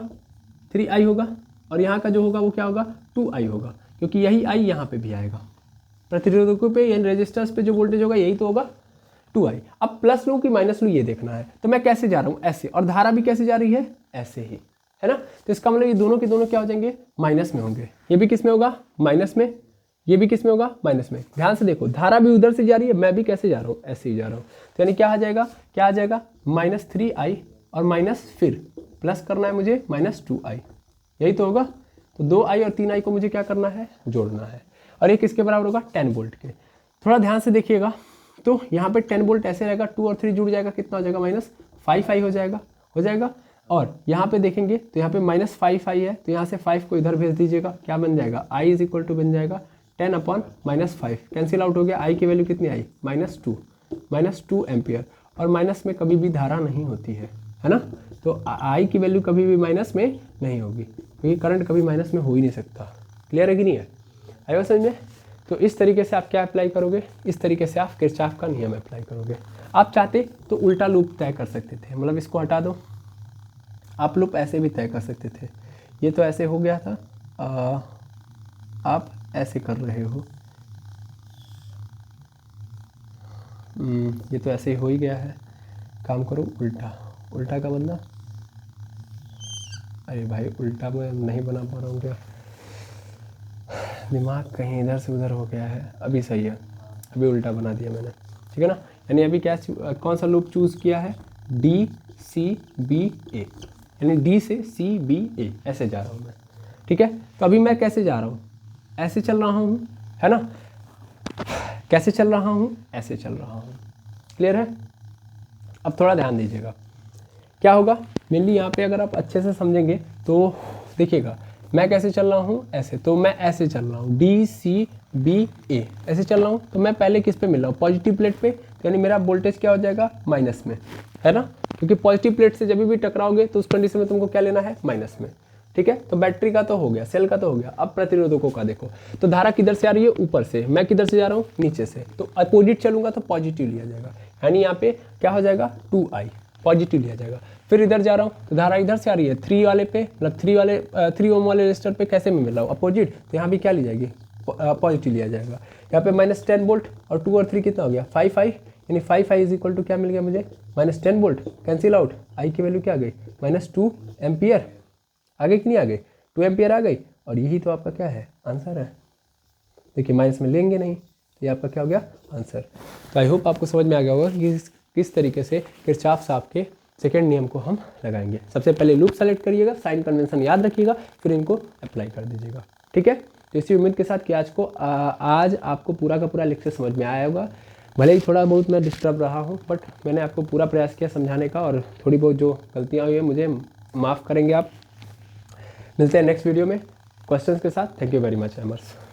Speaker 1: 3i होगा, और यहाँ का जो होगा वो क्या होगा, 2i होगा, क्योंकि यही i यहाँ पे भी आएगा। प्रतिरोधकों पे यानी रेजिस्टर्स पे जो वोल्टेज होगा यही तो होगा, 2i। अब प्लस लूँ कि माइनस लूँ ये देखना है। तो मैं कैसे जा रहा हूँ, ऐसे, और धारा भी कैसे जा रही है, ऐसे ही, है ना। तो इसका मतलब ये दोनों के दोनों क्या हो जाएंगे, माइनस में होंगे। ये भी किस में होगा, माइनस में, ये भी किस में होगा, माइनस में। ध्यान से देखो, धारा भी उधर से जा रही है, मैं भी कैसे जा रहा हूँ, ऐसे ही जा रहा हूँ। तो यानी क्या आ जाएगा, क्या आ जाएगा, -3i और माइनस फिर प्लस करना है मुझे -2i, यही तो होगा। तो 2i और 3i को मुझे क्या करना है, जोड़ना है। और ये किसके बराबर होगा, 10 वोल्ट के। थोड़ा ध्यान से देखिएगा, तो यहाँ पे 10 वोल्ट ऐसे रहेगा, 2 और 3 जुड़ जाएगा, कितना हो जाएगा, -5i हो जाएगा। और यहाँ पे देखेंगे तो यहाँ पे -5i है, तो यहाँ से 5 को इधर भेज दीजिएगा, क्या बन जाएगा, i = बन जाएगा 10/-5, कैंसिल आउट हो गया। i की वैल्यू कितनी आई, -2 एम्पियर। और माइनस में कभी भी धारा नहीं होती है ना, तो i की वैल्यू कभी भी माइनस में नहीं होगी, क्योंकि करंट कभी माइनस में हो ही नहीं सकता। क्लियर है कि नहीं है, आइए समझ में। तो इस तरीके से आप क्या अप्लाई करोगे, इस तरीके से आप किरचॉफ का नियम अप्लाई करोगे। आप चाहते तो उल्टा लूप तय कर सकते थे, मतलब इसको हटा दो, आप लूप ऐसे भी तय कर सकते थे। ये तो ऐसे हो गया था, आप ऐसे कर रहे हो, ये तो ऐसे ही हो ही गया है। काम करो उल्टा, उल्टा का मतलब, अरे भाई उल्टा मैं नहीं बना पा रहा हूँ क्या, दिमाग कहीं इधर से उधर हो गया है। अभी सही है, अभी उल्टा बना दिया मैंने, ठीक है ना। यानी अभी क्या, कौन सा लूप चूज़ किया है, DCBA, यानी D से CBA, ऐसे जा रहा हूँ मैं, ठीक है। तो अभी मैं कैसे जा रहा हूँ, ऐसे चल रहा हूँ, है ना, कैसे चल रहा हूँ, ऐसे चल रहा हूँ। क्लियर है। अब थोड़ा ध्यान दीजिएगा, क्या होगा मेनली यहाँ पे, अगर आप अच्छे से समझेंगे तो देखिएगा, मैं कैसे चल रहा हूँ, ऐसे, तो मैं ऐसे चल रहा हूँ, DCBA ऐसे चल रहा हूँ। तो मैं पहले किस पे मिल रहा हूँ, पॉजिटिव प्लेट पे, यानी मेरा वोल्टेज क्या हो जाएगा, माइनस में, है ना, क्योंकि पॉजिटिव प्लेट से जब भी टकराओगे तो उस कंडीशन में तुमको क्या लेना है, माइनस में, ठीक है। तो बैटरी का तो हो गया, सेल का तो हो गया। अब प्रतिरोधकों का देखो, तो धारा किधर से आ रही है, ऊपर से, मैं किधर से जा रहा हूँ, नीचे से, तो अपोजिट चलूंगा तो पॉजिटिव लिया जाएगा, यानी यहाँ पे क्या हो जाएगा, 2i पॉजिटिव लिया जाएगा। फिर इधर जा रहा हूँ तो धारा इधर से आ रही है, 3 वाले पे, मतलब 3 ओम वाले रेजिस्टर पे कैसे में मिल रहा हूँ, अपोजिट, तो यहाँ भी क्या ली जाएगी, पॉजिटिव लिया जाएगा। यहाँ पे -10 वोल्ट और 2 और 3 कितना हो गया, 5i, यानी 5i = क्या मिल गया मुझे, -10 वोल्ट, कैंसिल आउट, i की वैल्यू क्या आ गई, -2 एम्पियर, आ गई कि नहीं आ गई, 2 एम्पियर आ गई। और यही तो आपका क्या है, आंसर है। देखिए माइनस में लेंगे नहीं, तो ये आपका क्या हो गया, आंसर। तो आई होप आपको समझ में आ गया होगा कि किस तरीके से किरचॉफ साहब के सेकेंड नियम को हम लगाएंगे। सबसे पहले लूप सेलेक्ट करिएगा, साइन कन्वेंशन याद रखिएगा, फिर इनको अप्लाई कर दीजिएगा, ठीक है। तो इसी उम्मीद के साथ कि आज आपको पूरा का पूरा लेक्चर समझ में आया होगा। भले ही थोड़ा बहुत मैं डिस्टर्ब रहा हूँ, बट मैंने आपको पूरा प्रयास किया समझाने का, और थोड़ी बहुत जो गलतियाँ हुई हैं मुझे माफ़ करेंगे आप। मिलते हैं नेक्स्ट वीडियो में क्वेश्चंस के साथ। Thank you very much एमर्स।